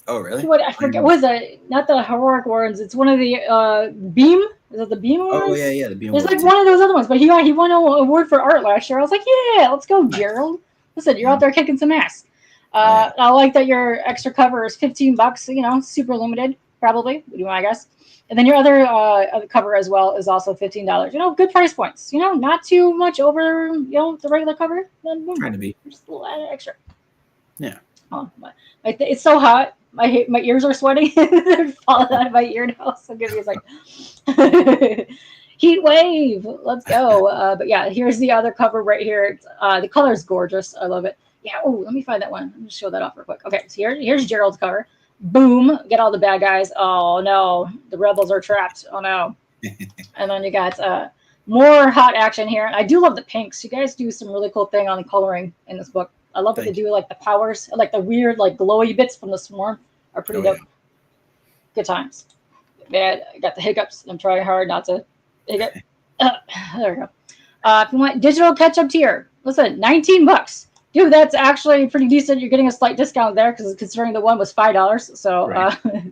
Oh, really? I forget. What is it? Not the Heroic Awards. It's one of the Beam. Is it the Beam Awards? Oh, yeah, the Beam Awards. There's like one of those other ones, but he won an award for art last year. I was like, yeah, let's go, Gerald. Listen, you're out there kicking some ass. I like that your extra cover is $15, super limited, probably, would be my guess. And then your other cover as well is also $15. Good price points. Not too much over, the regular cover. Then boom, trying to be just a little added extra. Yeah. Oh, it's so hot. My ears are sweating. They're falling out of my ear now. So give me a second. Heat wave. Let's go. But yeah, here's the other cover right here. The color is gorgeous. I love it. Yeah. Oh, let me find that one. Let me show that off real quick. Okay. So here's Gerald's cover. Boom. Get all the bad guys. Oh no, the rebels are trapped. Oh no. And then you got more hot action here. And I do love the pinks. You guys do some really cool thing on the coloring in this book. I love that they do like the powers, like the weird, like glowy bits from the swarm are pretty dope. Yeah. Good times. Man, I got the hiccups. I'm trying hard not to hiccup. There we go. If you want digital catch-up tier, listen, $19. Dude, that's actually pretty decent. You're getting a slight discount there because considering the one was $5. So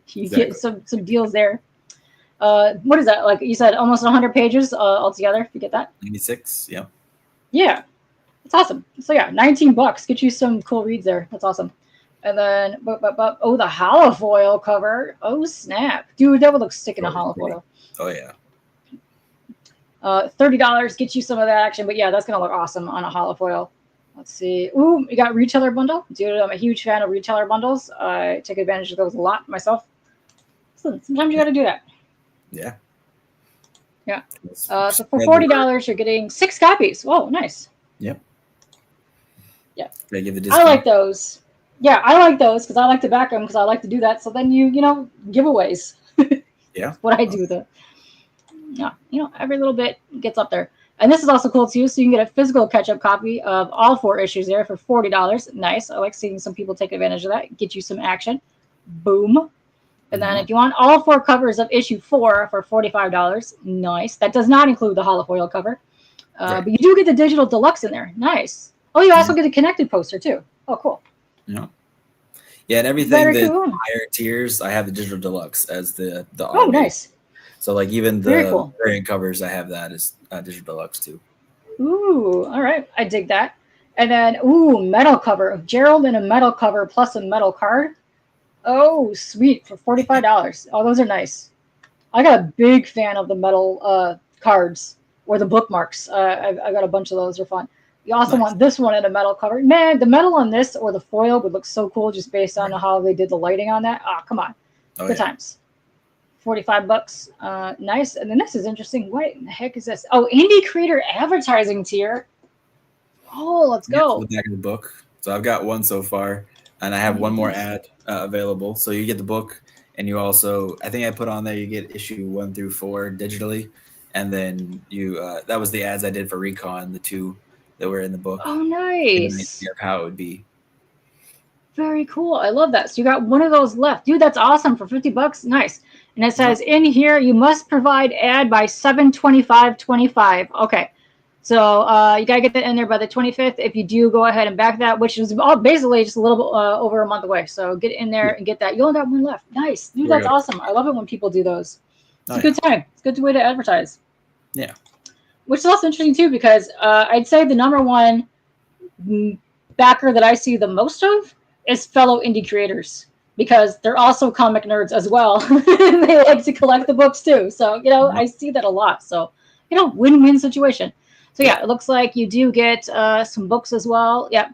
you get some deals there. What is that? Like you said, almost 100 pages altogether. If you get that. 96. Yeah. Yeah. It's awesome. So yeah, $19. Get you some cool reads there. That's awesome. And then, the holofoil cover. Oh snap, dude, that would look sick in a holofoil. Oh yeah. $30. Get you some of that action. But yeah, that's gonna look awesome on a holofoil. Let's see. Ooh, you got retailer bundle. Dude, I'm a huge fan of retailer bundles. I take advantage of those a lot myself. So sometimes you got to do that. Yeah. Yeah. So for $40, you're getting 6 copies. Whoa, nice. Yep. Yeah. They give the discount. I like those. Yeah, I like those because I like to back them because I like to do that. So then you giveaways. Yeah. What I do. Every little bit gets up there. And this is also cool too. So you can get a physical catch-up copy of all 4 issues there for $40. Nice. I like seeing some people take advantage of that. Get you some action. Boom. And then if you want all 4 covers of issue 4 for $45, nice. That does not include the holofoil cover. But you do get the digital deluxe in there. Nice. Oh, you also get a connected poster too. Oh, cool. Yeah. Yeah, and everything Very that cool. higher tiers, I have the digital deluxe as the Oh, automated. nice. So like even Very the cool. variant covers, I have that as digital deluxe too. Ooh, all right. I dig that. And then, ooh, metal cover. Gerald in a metal cover plus a metal card. Oh, sweet. For $45. Oh, those are nice. I got a big fan of the metal cards or the bookmarks. I got a bunch of those. They're fun. You also Nice. want this one in a metal cover. Man, the metal on this or the foil would look so cool just based on how they did the lighting on that. Ah, come on. Oh, Good yeah. times. $45. Nice. And then this is interesting. What in the heck is this? Oh, indie creator advertising tier. Oh, let's go. The back of the book. So I've got one so far, and I have one more ad available. So you get the book, and you also, I think I put on there, you get issue 1 through 4 digitally, and then you that was the ads I did for Recon, the 2 that were in the book. Oh, nice. An idea of how it would be. Very cool. I love that. So you got one of those left. Dude, that's awesome for $50. Nice. And it says in here, you must provide ad by 7/25/25. Okay. So you got to get that in there by the 25th. If you do, go ahead and back that, which is basically just a little bit over a month away. So get in there and get that. You only got one left. Nice. Dude, that's awesome. I love it when people do those. It's a good time. It's a good way to advertise. Yeah. Which is also interesting, too, because I'd say the number one backer that I see the most of is fellow indie creators, because they're also comic nerds as well. They like to collect the books too. So, I see that a lot. So, win-win situation. So yeah, it looks like you do get some books as well. Yep.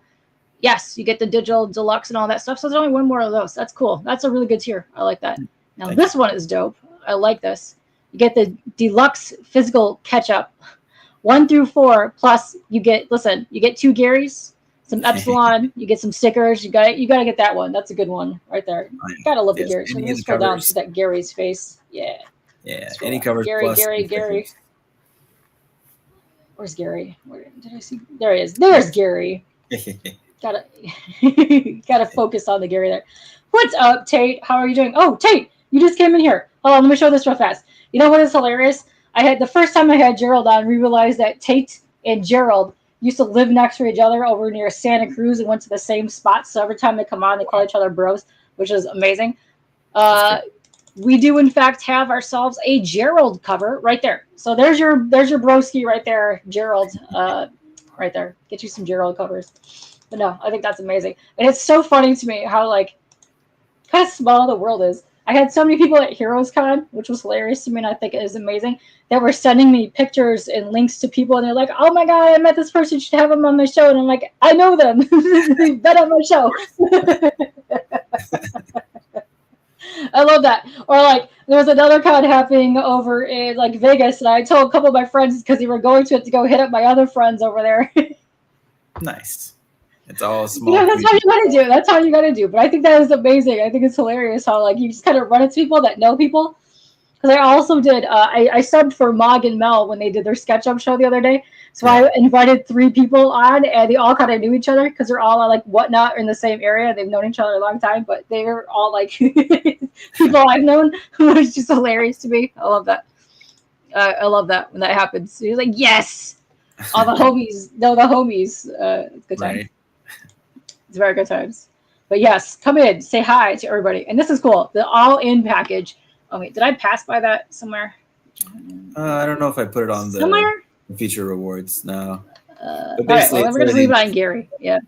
Yes, you get the digital deluxe and all that stuff. So there's only one more of those. That's cool. That's a really good tier. I like that. Now this one is dope. I like this. You get the deluxe physical catch-up 1 through 4, plus you get 2 Garys, some Epsilon, you get some stickers. You gotta get that one. That's a good one right there. Gotta love the Gary. So let's scroll down to that Gary's face. Yeah. Yeah. Any covers Gary, plus Gary. Where's Gary? Where did I see? There he is. There's Gary. Gotta focus on the Gary there. What's up, Tate? How are you doing? Oh, Tate, you just came in here. Hold on, let me show this real fast. You know what is hilarious? The first time I had Gerald on, we realized that Tate and Gerald used to live next to each other over near Santa Cruz and went to the same spot. So every time they come on, they call each other bros, which is amazing. We do in fact have ourselves a Gerald cover right there. So there's your broski right there, Gerald. Right there. Get you some Gerald covers. But no, I think that's amazing. And it's so funny to me how kind of small the world is. I had so many people at Heroes Con, which was hilarious to me, and I think it is amazing, that were sending me pictures and links to people, and they're like, oh my God, I met this person, you should have them on my show. And I'm like, I know them. They've been on my show. I love that. Or there was another con happening over in Vegas, and I told a couple of my friends because they were going to it to go hit up my other friends over there. Nice. It's all small. Yeah, that's how you gotta do. That's how you gotta do. But I think that is amazing. I think it's hilarious how you just kind of run into people that know people. Because I also did. I subbed for Mog and Mel when they did their SketchUp show the other day. So I invited 3 people on, and they all kind of knew each other because they're all whatnot in the same area. They've known each other a long time, but they're all people I've known, which is just hilarious to me. I love that. I love that when that happens. You're like, yes, all the homies know the homies. It's good time. Right. It's very good times. But yes, come in, say hi to everybody. And this is cool. The all-in package. Oh, wait, did I pass by that somewhere? I don't know if I put it on the feature rewards. No. All right, well, we're going to leave it on Gary. Yeah.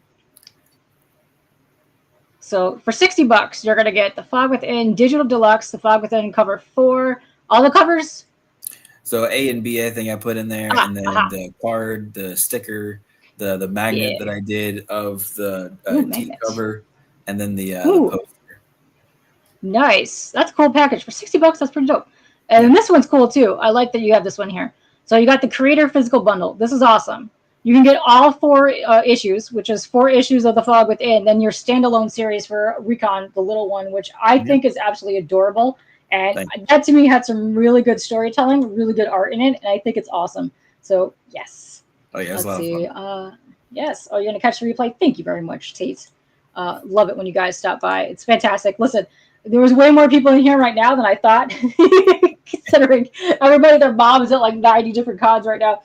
So for $60, you're going to get the Fog Within Digital Deluxe, the Fog Within cover 4, all the covers. So A and B, I think I put in there, and then the card, the sticker, the magnet that I did of the T cover, and then the poster. Nice. That's a cool package. For $60, that's pretty dope. And then this one's cool too. I like that you have this one here. So you got the Creator Physical Bundle. This is awesome. You can get all 4 issues, which is 4 issues of The Fog Within, then your standalone series for Recon, the little one, which I think is absolutely adorable. And that to me had some really good storytelling, really good art in it, and I think it's awesome. So yes. Oh yeah, let's see. Yes. Oh, you're gonna catch the replay. Thank you very much, Tate. Love it when you guys stop by. It's fantastic. Listen, there was way more people in here right now than I thought, considering everybody, their mom is at 90 different cons right now,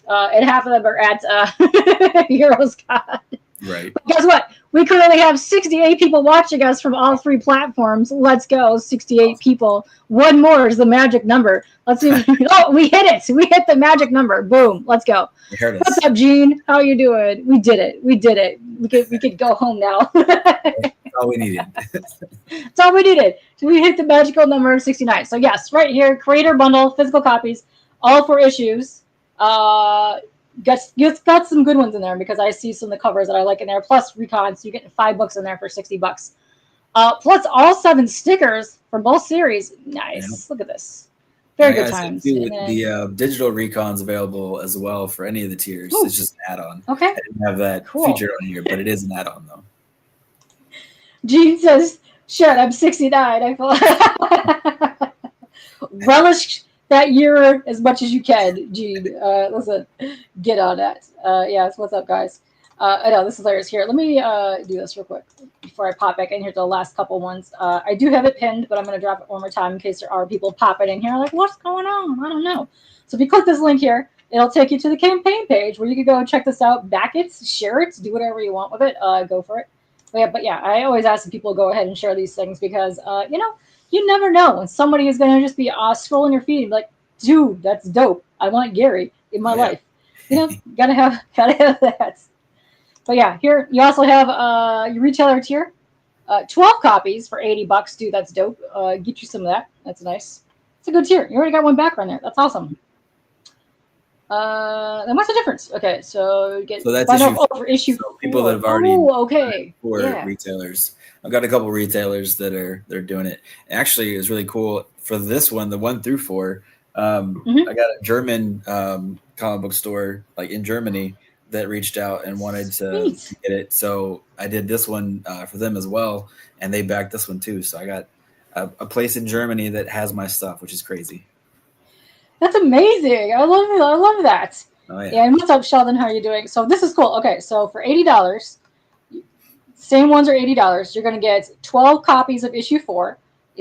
and half of them are at Heroes Con. Right. But guess what? We currently have 68 people watching us from all 3 platforms. Let's go, 68 people. One more is the magic number. Let's see. Oh, we hit it. We hit the magic number. Boom. Let's go. What's up, Gene? How you doing? We did it. We did it. We could go home now. That's all we needed. That's all we needed. So we hit the magical number of 69. So yes, right here, creator bundle, physical copies, all 4 issues. Got some good ones in there because I see some of the covers that I like in there. Plus recons, so you get 5 books in there for $60. Plus all 7 stickers for both series. Nice. Yeah. Look at this. Very good times. The digital recons available as well for any of the tiers. Ooh. It's just an add-on. Okay. I didn't have that featured on here, but it is an add-on though. Gene says, "Shut, I'm 69." I feel relish that year as much as you can, Gene. Listen, get on that. Yes, what's up, guys? I know this is hilarious. Here, let me do this real quick before I pop back in here to the last couple ones. I do have it pinned, but I'm going to drop it one more time in case there are people popping in here like, what's going on? I don't know. So if you click this link here, it'll take you to the campaign page where you can go and check this out, back it, share it, do whatever you want with it. Go for it. But yeah, I always ask people to go ahead and share these things because, you never know when somebody is going to just be scrolling your feed and be like, dude, that's dope. I want Gary in my life. Gotta have that. But yeah, here you also have your retailer tier, 12 copies for $80. Dude, that's dope. Get you some of that. That's nice. It's a good tier. You already got one background there. That's awesome. Then what's the difference? Okay, so you get that's issue so people that have already for retailers. I've got a couple retailers that they're doing it. Actually, it's really cool for this one, the 1 through 4. I got a German comic book store like in Germany that reached out and wanted to get it. So I did this one for them as well, and they backed this one too. So I got a place in Germany that has my stuff, which is crazy. That's amazing. I love that. Oh, yeah. And what's up, Sheldon? How are you doing? So this is cool. Okay, so for $80, same ones are $80. You're going to get 12 copies of issue 4.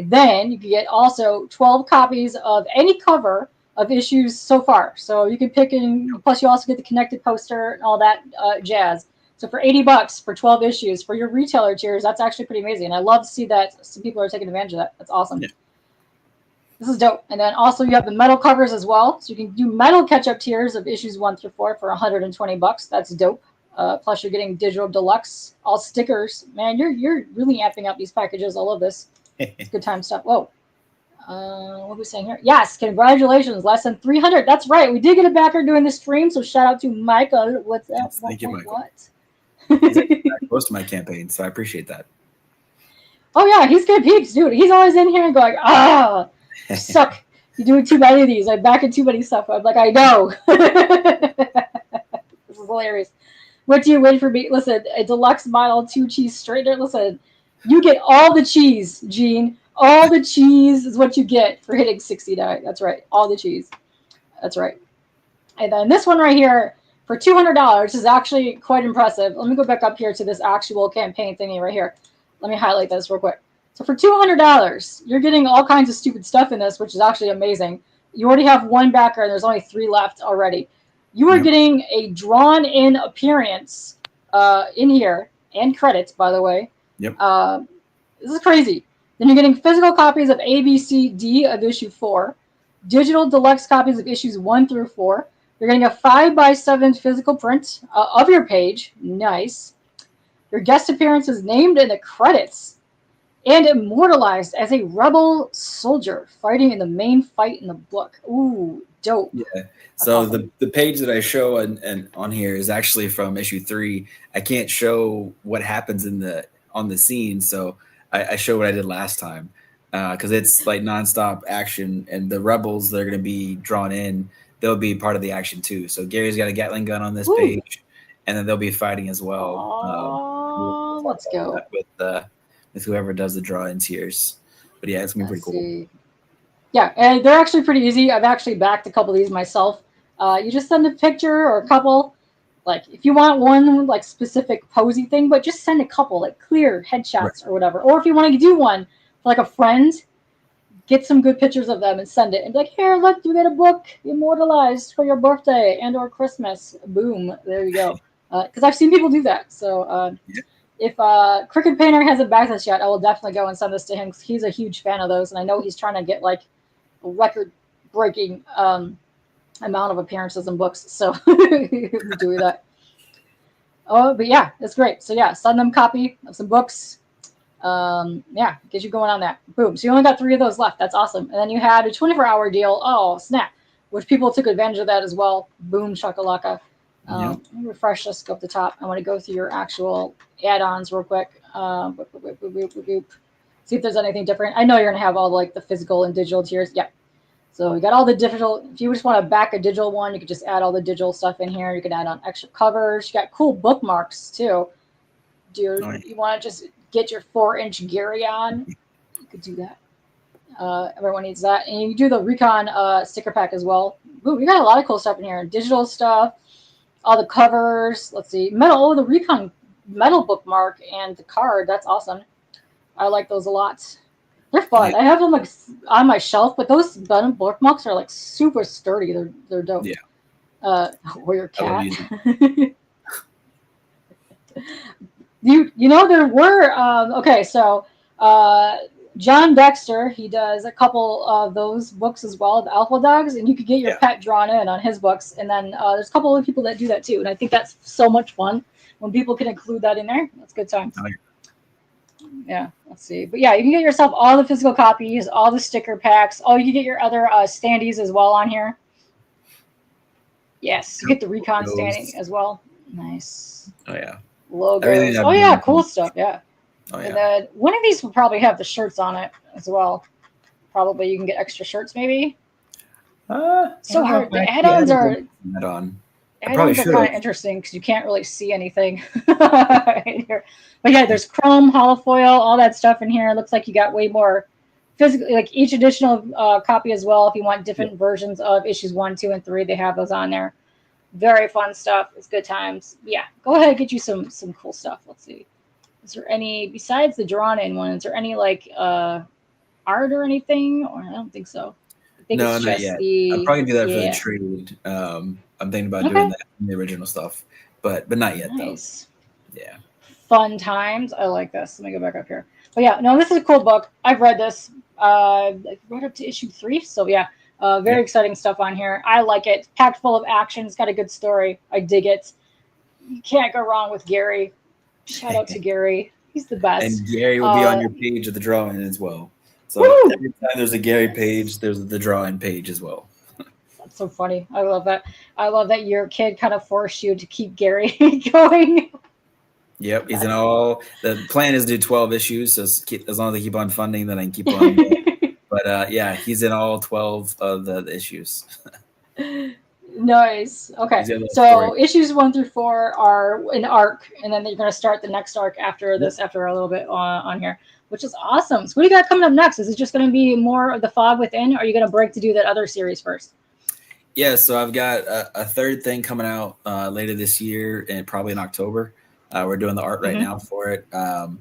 Then you can get also 12 copies of any cover of issues so far. So you can pick in, plus you also get the connected poster and all that jazz. So for $80 for 12 issues for your retailer tiers, that's actually pretty amazing. And I love to see that some people are taking advantage of that. That's awesome. Yeah. This is dope. And then also you have the metal covers as well. So you can do metal catch-up tiers of issues 1 through 4 for $120. That's dope. Plus you're getting digital deluxe, all stickers. Man, you're really amping up these packages. I love this. It's good time stuff. Whoa. What are we saying here? Yes, congratulations. Less than 300. That's right. We did get a backer during the stream, so shout out to Michael. What's that? Yes, thank you, Michael. He's close to my campaign, so I appreciate that. Oh, yeah, he's good peeps, dude. He's always in here going, you suck. You're doing too many of these. I'm backing too many stuff. I'm like, I know. This is hilarious. What do you win for me? Listen, a deluxe model 2 cheese straightener. Listen, you get all the cheese, Gene. All the cheese is what you get for hitting 69. That's right. All the cheese. That's right. And then this one right here for $200 is actually quite impressive. Let me go back up here to this actual campaign thingy right here. Let me highlight this real quick. So for $200, you're getting all kinds of stupid stuff in this, which is actually amazing. You already have 1 backer, and there's only 3 left already. You are getting a drawn-in appearance in here, and credits, by the way. Yep. This is crazy. Then you're getting physical copies of A, B, C, D of issue 4, digital deluxe copies of issues 1 through 4. You're getting a 5x7 physical print of your page. Nice. Your guest appearance is named in the credits and immortalized as a rebel soldier fighting in the main fight in the book. Ooh, dope. Yeah. So awesome. the page that I show and on here is actually from issue 3. I can't show what happens on the scene, so I show what I did last time because it's like nonstop action, and the rebels that are going to be drawn in, they'll be part of the action too. So Gary's got a Gatling gun on this page, and then they'll be fighting as well. Let's go with whoever does the draw-in tiers. But yeah, it's going to be pretty cool. Yeah, and they're actually pretty easy. I've actually backed a couple of these myself. You just send a picture or a couple. Like, if you want one, like, specific posy thing, but just send a couple, like, clear headshots or whatever. Or if you want to do one for, like, a friend, get some good pictures of them and send it. And be like, here, look, you get a book immortalized for your birthday and or Christmas. Boom. There you go. Because I've seen people do that. So, if Cricket Painter hasn't backed this yet, I will definitely go and send this to him because he's a huge fan of those, and I know he's trying to get like a record-breaking amount of appearances in books. So do that. Oh, but yeah, it's great. So yeah, send them a copy of some books. Yeah, get you going on that. Boom. So you only got 3 of those left. That's awesome. And then you had a 24-hour deal. Oh, snap. Which people took advantage of that as well. Boom, shakalaka. Let me refresh this, go up the top. I want to go through your actual add-ons real quick. See if there's anything different. I know you're going to have all like the physical and digital tiers. Yep. So we got all the digital. If you just want to back a digital one, you could just add all the digital stuff in here. You can add on extra covers. You got cool bookmarks too. Do you want to just get your 4-inch Gary on? You could do that. Everyone needs that. And you can do the Recon sticker pack as well. Ooh, we got a lot of cool stuff in here. Digital stuff, all the covers. Let's see. Metal, the Recon metal bookmark and the card. That's awesome. I like those a lot. They're fun. I have them like on my shelf, but those bookmarks are like super sturdy. They're dope. Yeah. Or your cat. You know there were okay, so John Dexter, he does a couple of those books as well, the Alpha Dogs, and you could get your pet drawn in on his books. And then there's a couple of people that do that too, and I think that's so much fun when people can include that in there. That's good times. Yeah, let's see. But yeah, you can get yourself all the physical copies, all the sticker packs. Oh, you can get your other standees as well on here. Yes, you get the Recon standee as well. Nice. Oh yeah. Logos. Oh yeah, cool stuff. Yeah. Oh yeah. And then one of these will probably have the shirts on it as well. Probably you can get extra shirts maybe. So hard. The add-ons are kind of interesting because you can't really see anything in here. But yeah, there's chrome, holofoil, all that stuff in here. It looks like you got way more physically, like each additional copy as well. If you want different versions of issues 1, 2, and 3, they have those on there. Very fun stuff. It's good times. Yeah, go ahead and get you some cool stuff. Let's see. Is there any, besides the drawn-in one, is there any like art or anything? Or I don't think so. I think no, not yet. I'll probably do that for the trade. I'm thinking about doing that in the original stuff, but not yet though. Yeah. Fun times. I like this. Let me go back up here. But yeah, no, this is a cool book. I've read this. I read up to issue 3. So yeah, very exciting stuff on here. I like it. Packed full of action. It's got a good story. I dig it. You can't go wrong with Gary. Shout out to Gary. He's the best. And Gary will be on your page of the drawing as well. So every time there's a Gary page, there's the drawing page as well. That's so funny. I love that. I love that your kid kind of forced you to keep Gary going. Yep, he's in all. The plan is to do 12 issues, so as long as they keep on funding, then I can keep on. But yeah, he's in all 12 of the issues. Nice. Okay, so issues 1 through 4 are an arc, and then you're going to start the next arc after this, after a little bit on here, which is awesome. So what do you got coming up next? Is it just going to be more of the Fog Within, or are you going to break to do that other series first? Yeah, so I've got a third thing coming out later this year, and probably in October. We're doing the art right now for it, and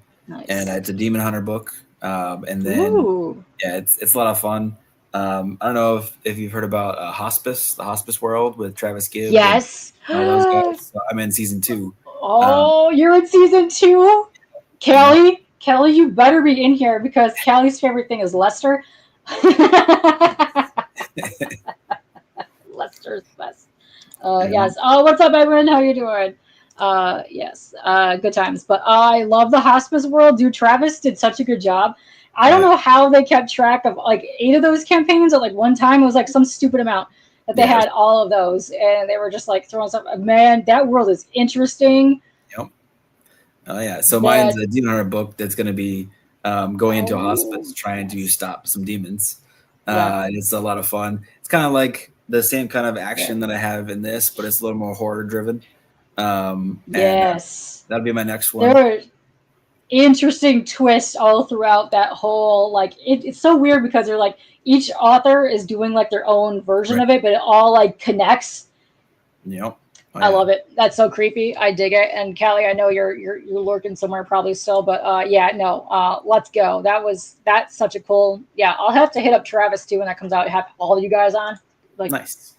it's a Demon Hunter book. And then it's a lot of fun. I don't know if you've heard about Hospice, the Hospice World with Travis Gibb. Yes. And all those guys. So I'm in season 2. Oh, you're in season 2? Kelly, you better be in here because Kelly's favorite thing is Lester. Lester's best. Yes. Oh, what's up, everyone? How you doing? Yes. Good times. But I love the Hospice World. Dude, Travis did such a good job. I don't know how they kept track of like 8 of those campaigns at like one time. It was like some stupid amount that they had all of those, and they were just like throwing stuff. Man, that world is interesting. Yep. Oh yeah. So mine's a Demon Hunter book that's going to be going into a hospice, trying to stop some demons. It's a lot of fun. It's kind of like the same kind of action that I have in this, but it's a little more horror driven. Yes. That'll be my next one. There are interesting twists all throughout that whole, like, it's so weird because they're like, each author is doing like their own version of it, but it all like connects. Yep. I love it. That's so creepy. I dig it. And Callie, I know you're lurking somewhere probably still, but let's go. That's such a cool. Yeah, I'll have to hit up Travis too when that comes out. Have all you guys on. Like, nice.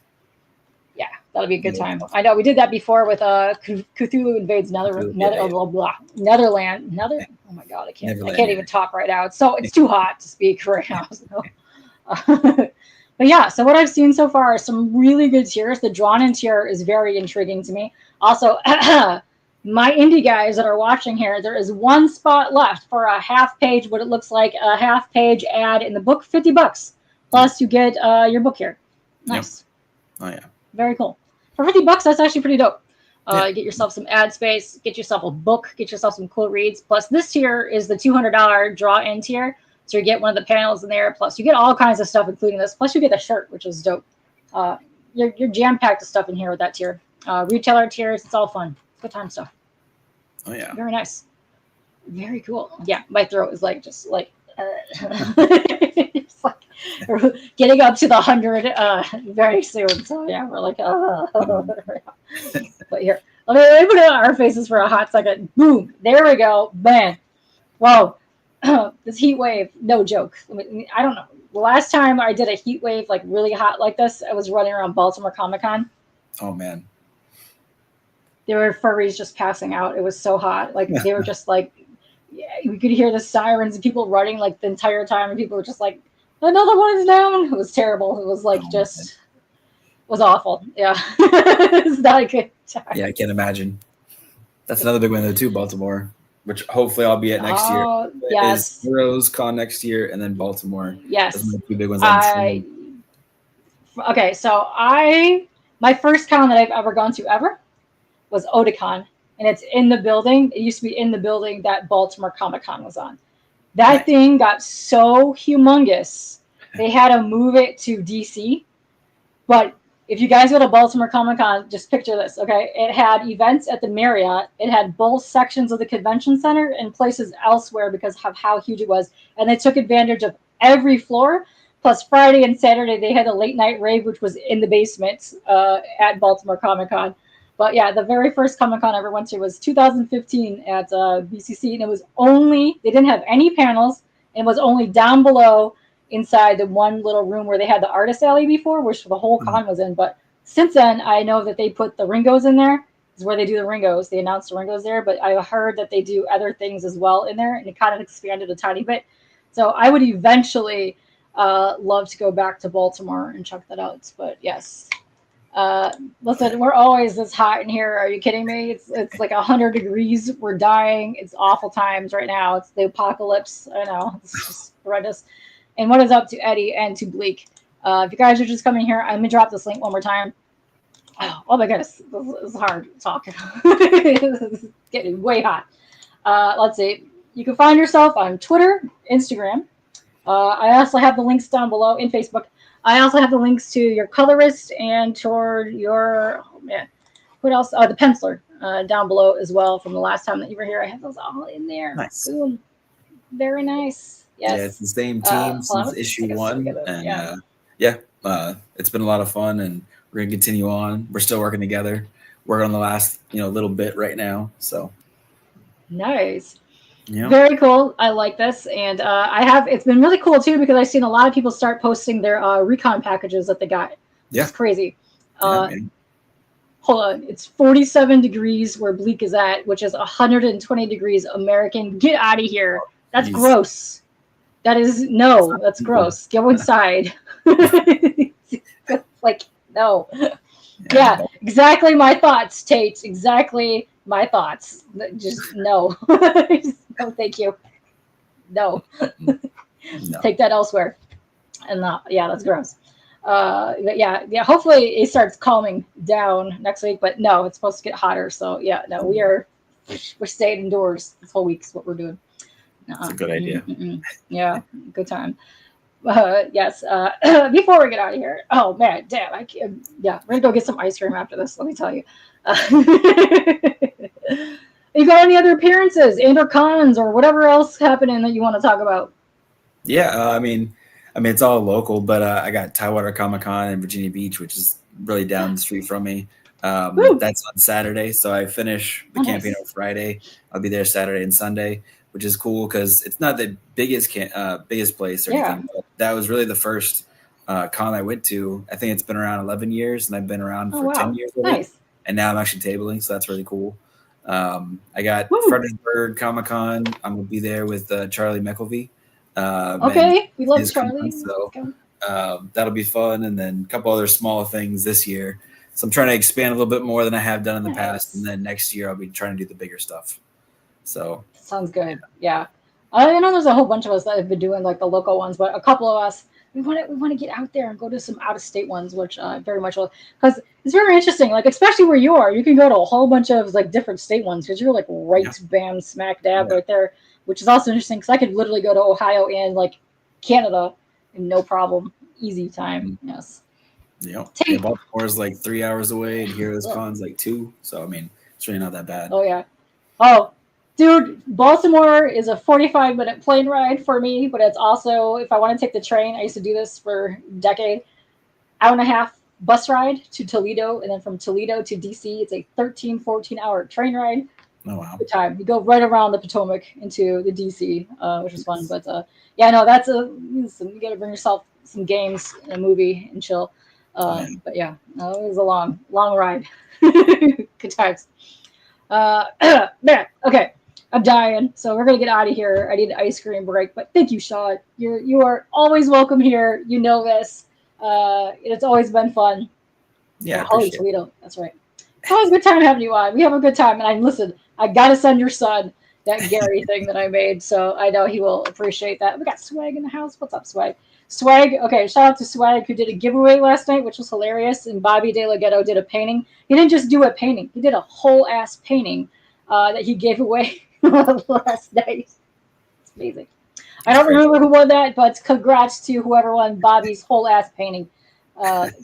Yeah, that'll be a good time. I know we did that before with Cthulhu Invades Netherland. Oh my god, I can't even talk right now. It's too hot to speak right now. So. But yeah, so what I've seen so far are some really good tiers. The drawn-in tier is very intriguing to me. Also, my indie guys that are watching here, there is one spot left for a half-page, what it looks like a half-page ad in the book, $50. Plus, you get your book here. Nice. Yep. Oh yeah. Very cool. For $50, that's actually pretty dope. Get yourself some ad space, get yourself a book, get yourself some cool reads. Plus, this tier is the $200 draw-in tier. So you get one of the panels in there. Plus, you get all kinds of stuff, including this. Plus, you get a shirt, which is dope. You're jam-packed with stuff in here with that tier. Retailer tiers, it's all fun. Good time stuff. Oh, yeah. Very nice. Very cool. Yeah, my throat is like, just like, it's like getting up to the 100 very soon. So, yeah, we're like, But here, let me put it on our faces for a hot second. Boom. There we go. Man. Whoa. This heat wave, no joke. I don't know. The last time I did a heat wave like really hot like this, I was running around Baltimore Comic-Con. Oh man, there were furries just passing out. It was so hot. Like they were just like, yeah, you could hear the sirens and people running like the entire time, and people were just like, another one is down. It was terrible. It was like it was awful. Yeah, it's not a good time. Yeah, I can't imagine. That's another big one though too, Baltimore. Which hopefully I'll be at next year. Yes. Heroes Con next year, and then Baltimore. Yes. Those are the two big ones. Okay, so my first con that I've ever gone to ever was Otakon, and it's in the building. It used to be in the building that Baltimore Comic-Con was on. That thing got so humongous, they had to move it to DC. But if you guys go to Baltimore Comic-Con, just picture this, okay? It had events at the Marriott. It had both sections of the convention center and places elsewhere because of how huge it was. And they took advantage of every floor. Plus, Friday and Saturday, they had a late-night rave, which was in the basement at Baltimore Comic-Con. But, yeah, the very first Comic-Con I ever went to was 2015 at BCC. And it was only – they didn't have any panels. And it was only down below – inside the one little room where they had the artist alley before, which the whole con was in. But since then, I know that they put the Ringos in there. Is where they do the Ringos. They announced the Ringos there, but I heard that they do other things as well in there, and it kind of expanded a tiny bit. So I would eventually love to go back to Baltimore and check that out. But yes, listen, we're always this hot in here. Are you kidding me? It's like 100 degrees. We're dying. It's awful times right now. It's the apocalypse. I know. It's just horrendous. And what is up to Eddie and to Bleak? If you guys are just coming here, I'm going to drop this link one more time. Oh my goodness. This is hard to talk. It's getting way hot. Let's see. You can find yourself on Twitter, Instagram. I also have the links down below in Facebook. I also have the links to your colorist and toward your, what else? The penciler down below as well from the last time that you were here. I have those all in there. Nice. Boom. Very nice. Yes. Yeah, it's the same team since issue 1, and it's been a lot of fun, and we're gonna continue on. We're still working together. We're on the last, little bit right now. So nice, yeah, very cool. I like this, and it's been really cool too because I've seen a lot of people start posting their recon packages that they got. Yeah, it's crazy. Hold on, it's 47 degrees where Bleak is at, which is 120 degrees American. Get out of here. That's gross. That is that's gross. Go inside. Like, no. Yeah, exactly my thoughts, Tate. Exactly my thoughts. Just no. No, thank you. No. Take that elsewhere. And that's gross. But yeah, hopefully it starts calming down next week, but no, it's supposed to get hotter. So yeah, no, we're staying indoors this whole week is what we're doing. That's a good idea. Yeah, good time. Yes. Before we get out of here, oh man, damn! we're gonna go get some ice cream after this. Let me tell you. You got any other appearances, and/or cons, or whatever else happening that you want to talk about? Yeah, I mean, it's all local, but I got Tidewater Comic-Con in Virginia Beach, which is really down the street from me. That's on Saturday, so I finish the campaign on Friday. I'll be there Saturday and Sunday, which is cool because it's not the biggest place or anything. But that was really the first con I went to. I think it's been around 11 years, and I've been around for 10 years. Nice. And now I'm actually tabling, so that's really cool. I got Fredericksburg Comic Con. I'm gonna be there with Charlie McElvey. Okay, we love Charlie. So that'll be fun, and then a couple other small things this year. So I'm trying to expand a little bit more than I have done in the past, and then next year I'll be trying to do the bigger stuff. So sounds good. Yeah, I know there's a whole bunch of us that have been doing like the local ones, but a couple of us we want to get out there and go to some out of state ones, which very much will, because it's very interesting. Like especially where you are, you can go to a whole bunch of like different state ones because you're like right bam smack dab right there, which is also interesting because I could literally go to Ohio and like Canada and no problem, easy time. Yes. Yeah, Baltimore is like 3 hours away, and here this con's like 2. So I mean, it's really not that bad. Oh yeah. Oh, dude, Baltimore is a 45-minute plane ride for me, but it's also if I want to take the train. I used to do this for a decade. Hour and a half bus ride to Toledo, and then from Toledo to DC, it's a 14-hour train ride. Oh wow! Good time. You go right around the Potomac into the DC, which is fun. But yeah, no, that's you got to bring yourself some games and a movie and chill. But yeah, no, it was a long ride. Good times. Man, okay, I'm dying, so we're gonna get out of here. I need an ice cream break, but thank you, Sean. You are always welcome here. You know this. It's always been fun. Yeah, Holy Toledo. That's right. It's always a good time having you on. We have a good time, and I gotta send your son that Gary thing that I made, so I know he will appreciate that. We got Swag in the house. What's up, Swag? Swag, okay, shout out to Swag who did a giveaway last night, which was hilarious, and Bobby De La Ghetto did a painting. He didn't just do a painting, he did a whole ass painting that he gave away last night. It's amazing. I don't remember who won that, but congrats to whoever won Bobby's whole ass painting.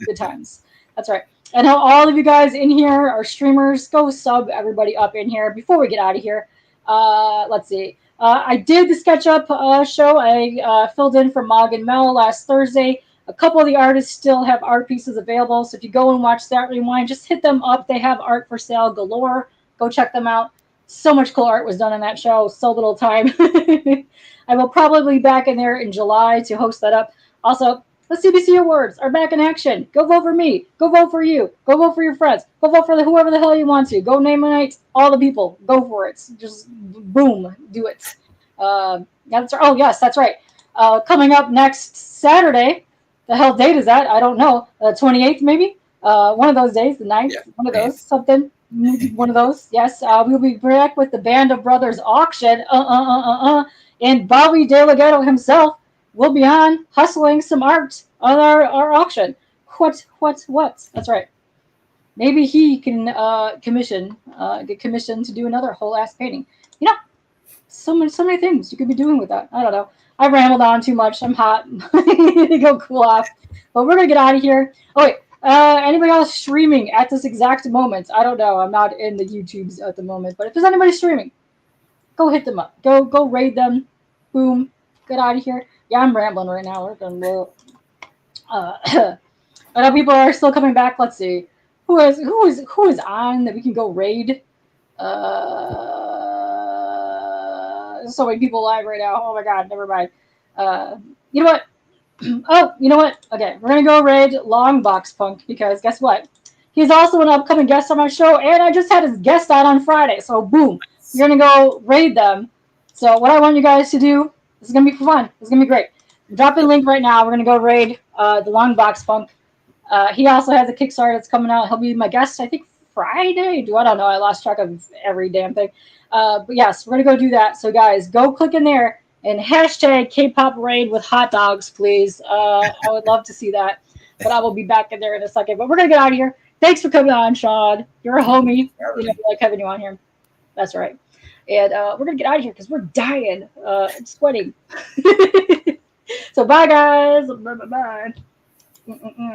Good times. That's right. And all of you guys in here are streamers. Go sub everybody up in here before we get out of here. Let's see. I did the SketchUp show. I filled in for Mog and Mel last Thursday. A couple of the artists still have art pieces available. So if you go and watch that rewind, just hit them up. They have art for sale galore. Go check them out. So much cool art was done in that show. So little time. I will probably be back in there in July to host that up. Also, the CBC Awards are back in action. Go vote for me. Go vote for you. Go vote for your friends. Go vote for whoever the hell you want to. Go name all the people. Go for it. Just boom, do it. That's oh yes, that's right. Coming up next Saturday. The hell date is that? I don't know. 28th maybe. One of those days. The 9th. Yeah. One of those. Something. One of those. Yes. We'll be back with the Band of Brothers auction. And Bobby De La Ghetto himself will be on hustling some art on our auction. What? That's right. Maybe he can get commissioned to do another whole ass painting. You know, so many things you could be doing with that. I don't know. I rambled on too much. I'm hot. I need to go cool off. But we're gonna get out of here. Oh wait, anybody else streaming at this exact moment? I don't know. I'm not in the YouTubes at the moment. But if there's anybody streaming, go hit them up. Go raid them. Boom. Get out of here. Yeah, I'm rambling right now. We're gonna I know people are still coming back. Let's see. Who is on that we can go raid? There's so many people live right now. Oh my god, never mind. You know what? Oh, you know what? Okay, we're gonna go raid Longbox Punk because guess what? He's also an upcoming guest on my show, and I just had his guest on Friday. So boom, you're gonna go raid them. So what I want you guys to do, this is gonna be fun. This is gonna be great. Drop a link right now. We're gonna go raid the Longbox Punk. He also has a Kickstarter that's coming out. He'll be my guest, I think Friday. I don't know. I lost track of every damn thing. But yes, we're gonna go do that. So guys, go click in there and hashtag Kpop raid with hot dogs, please. I would love to see that. But I will be back in there in a second. But we're gonna get out of here. Thanks for coming on, Sean. You're a homie. You know, I like having you on here. That's right. And we're gonna get out of here because we're dying. I'm sweating. So bye guys. Bye.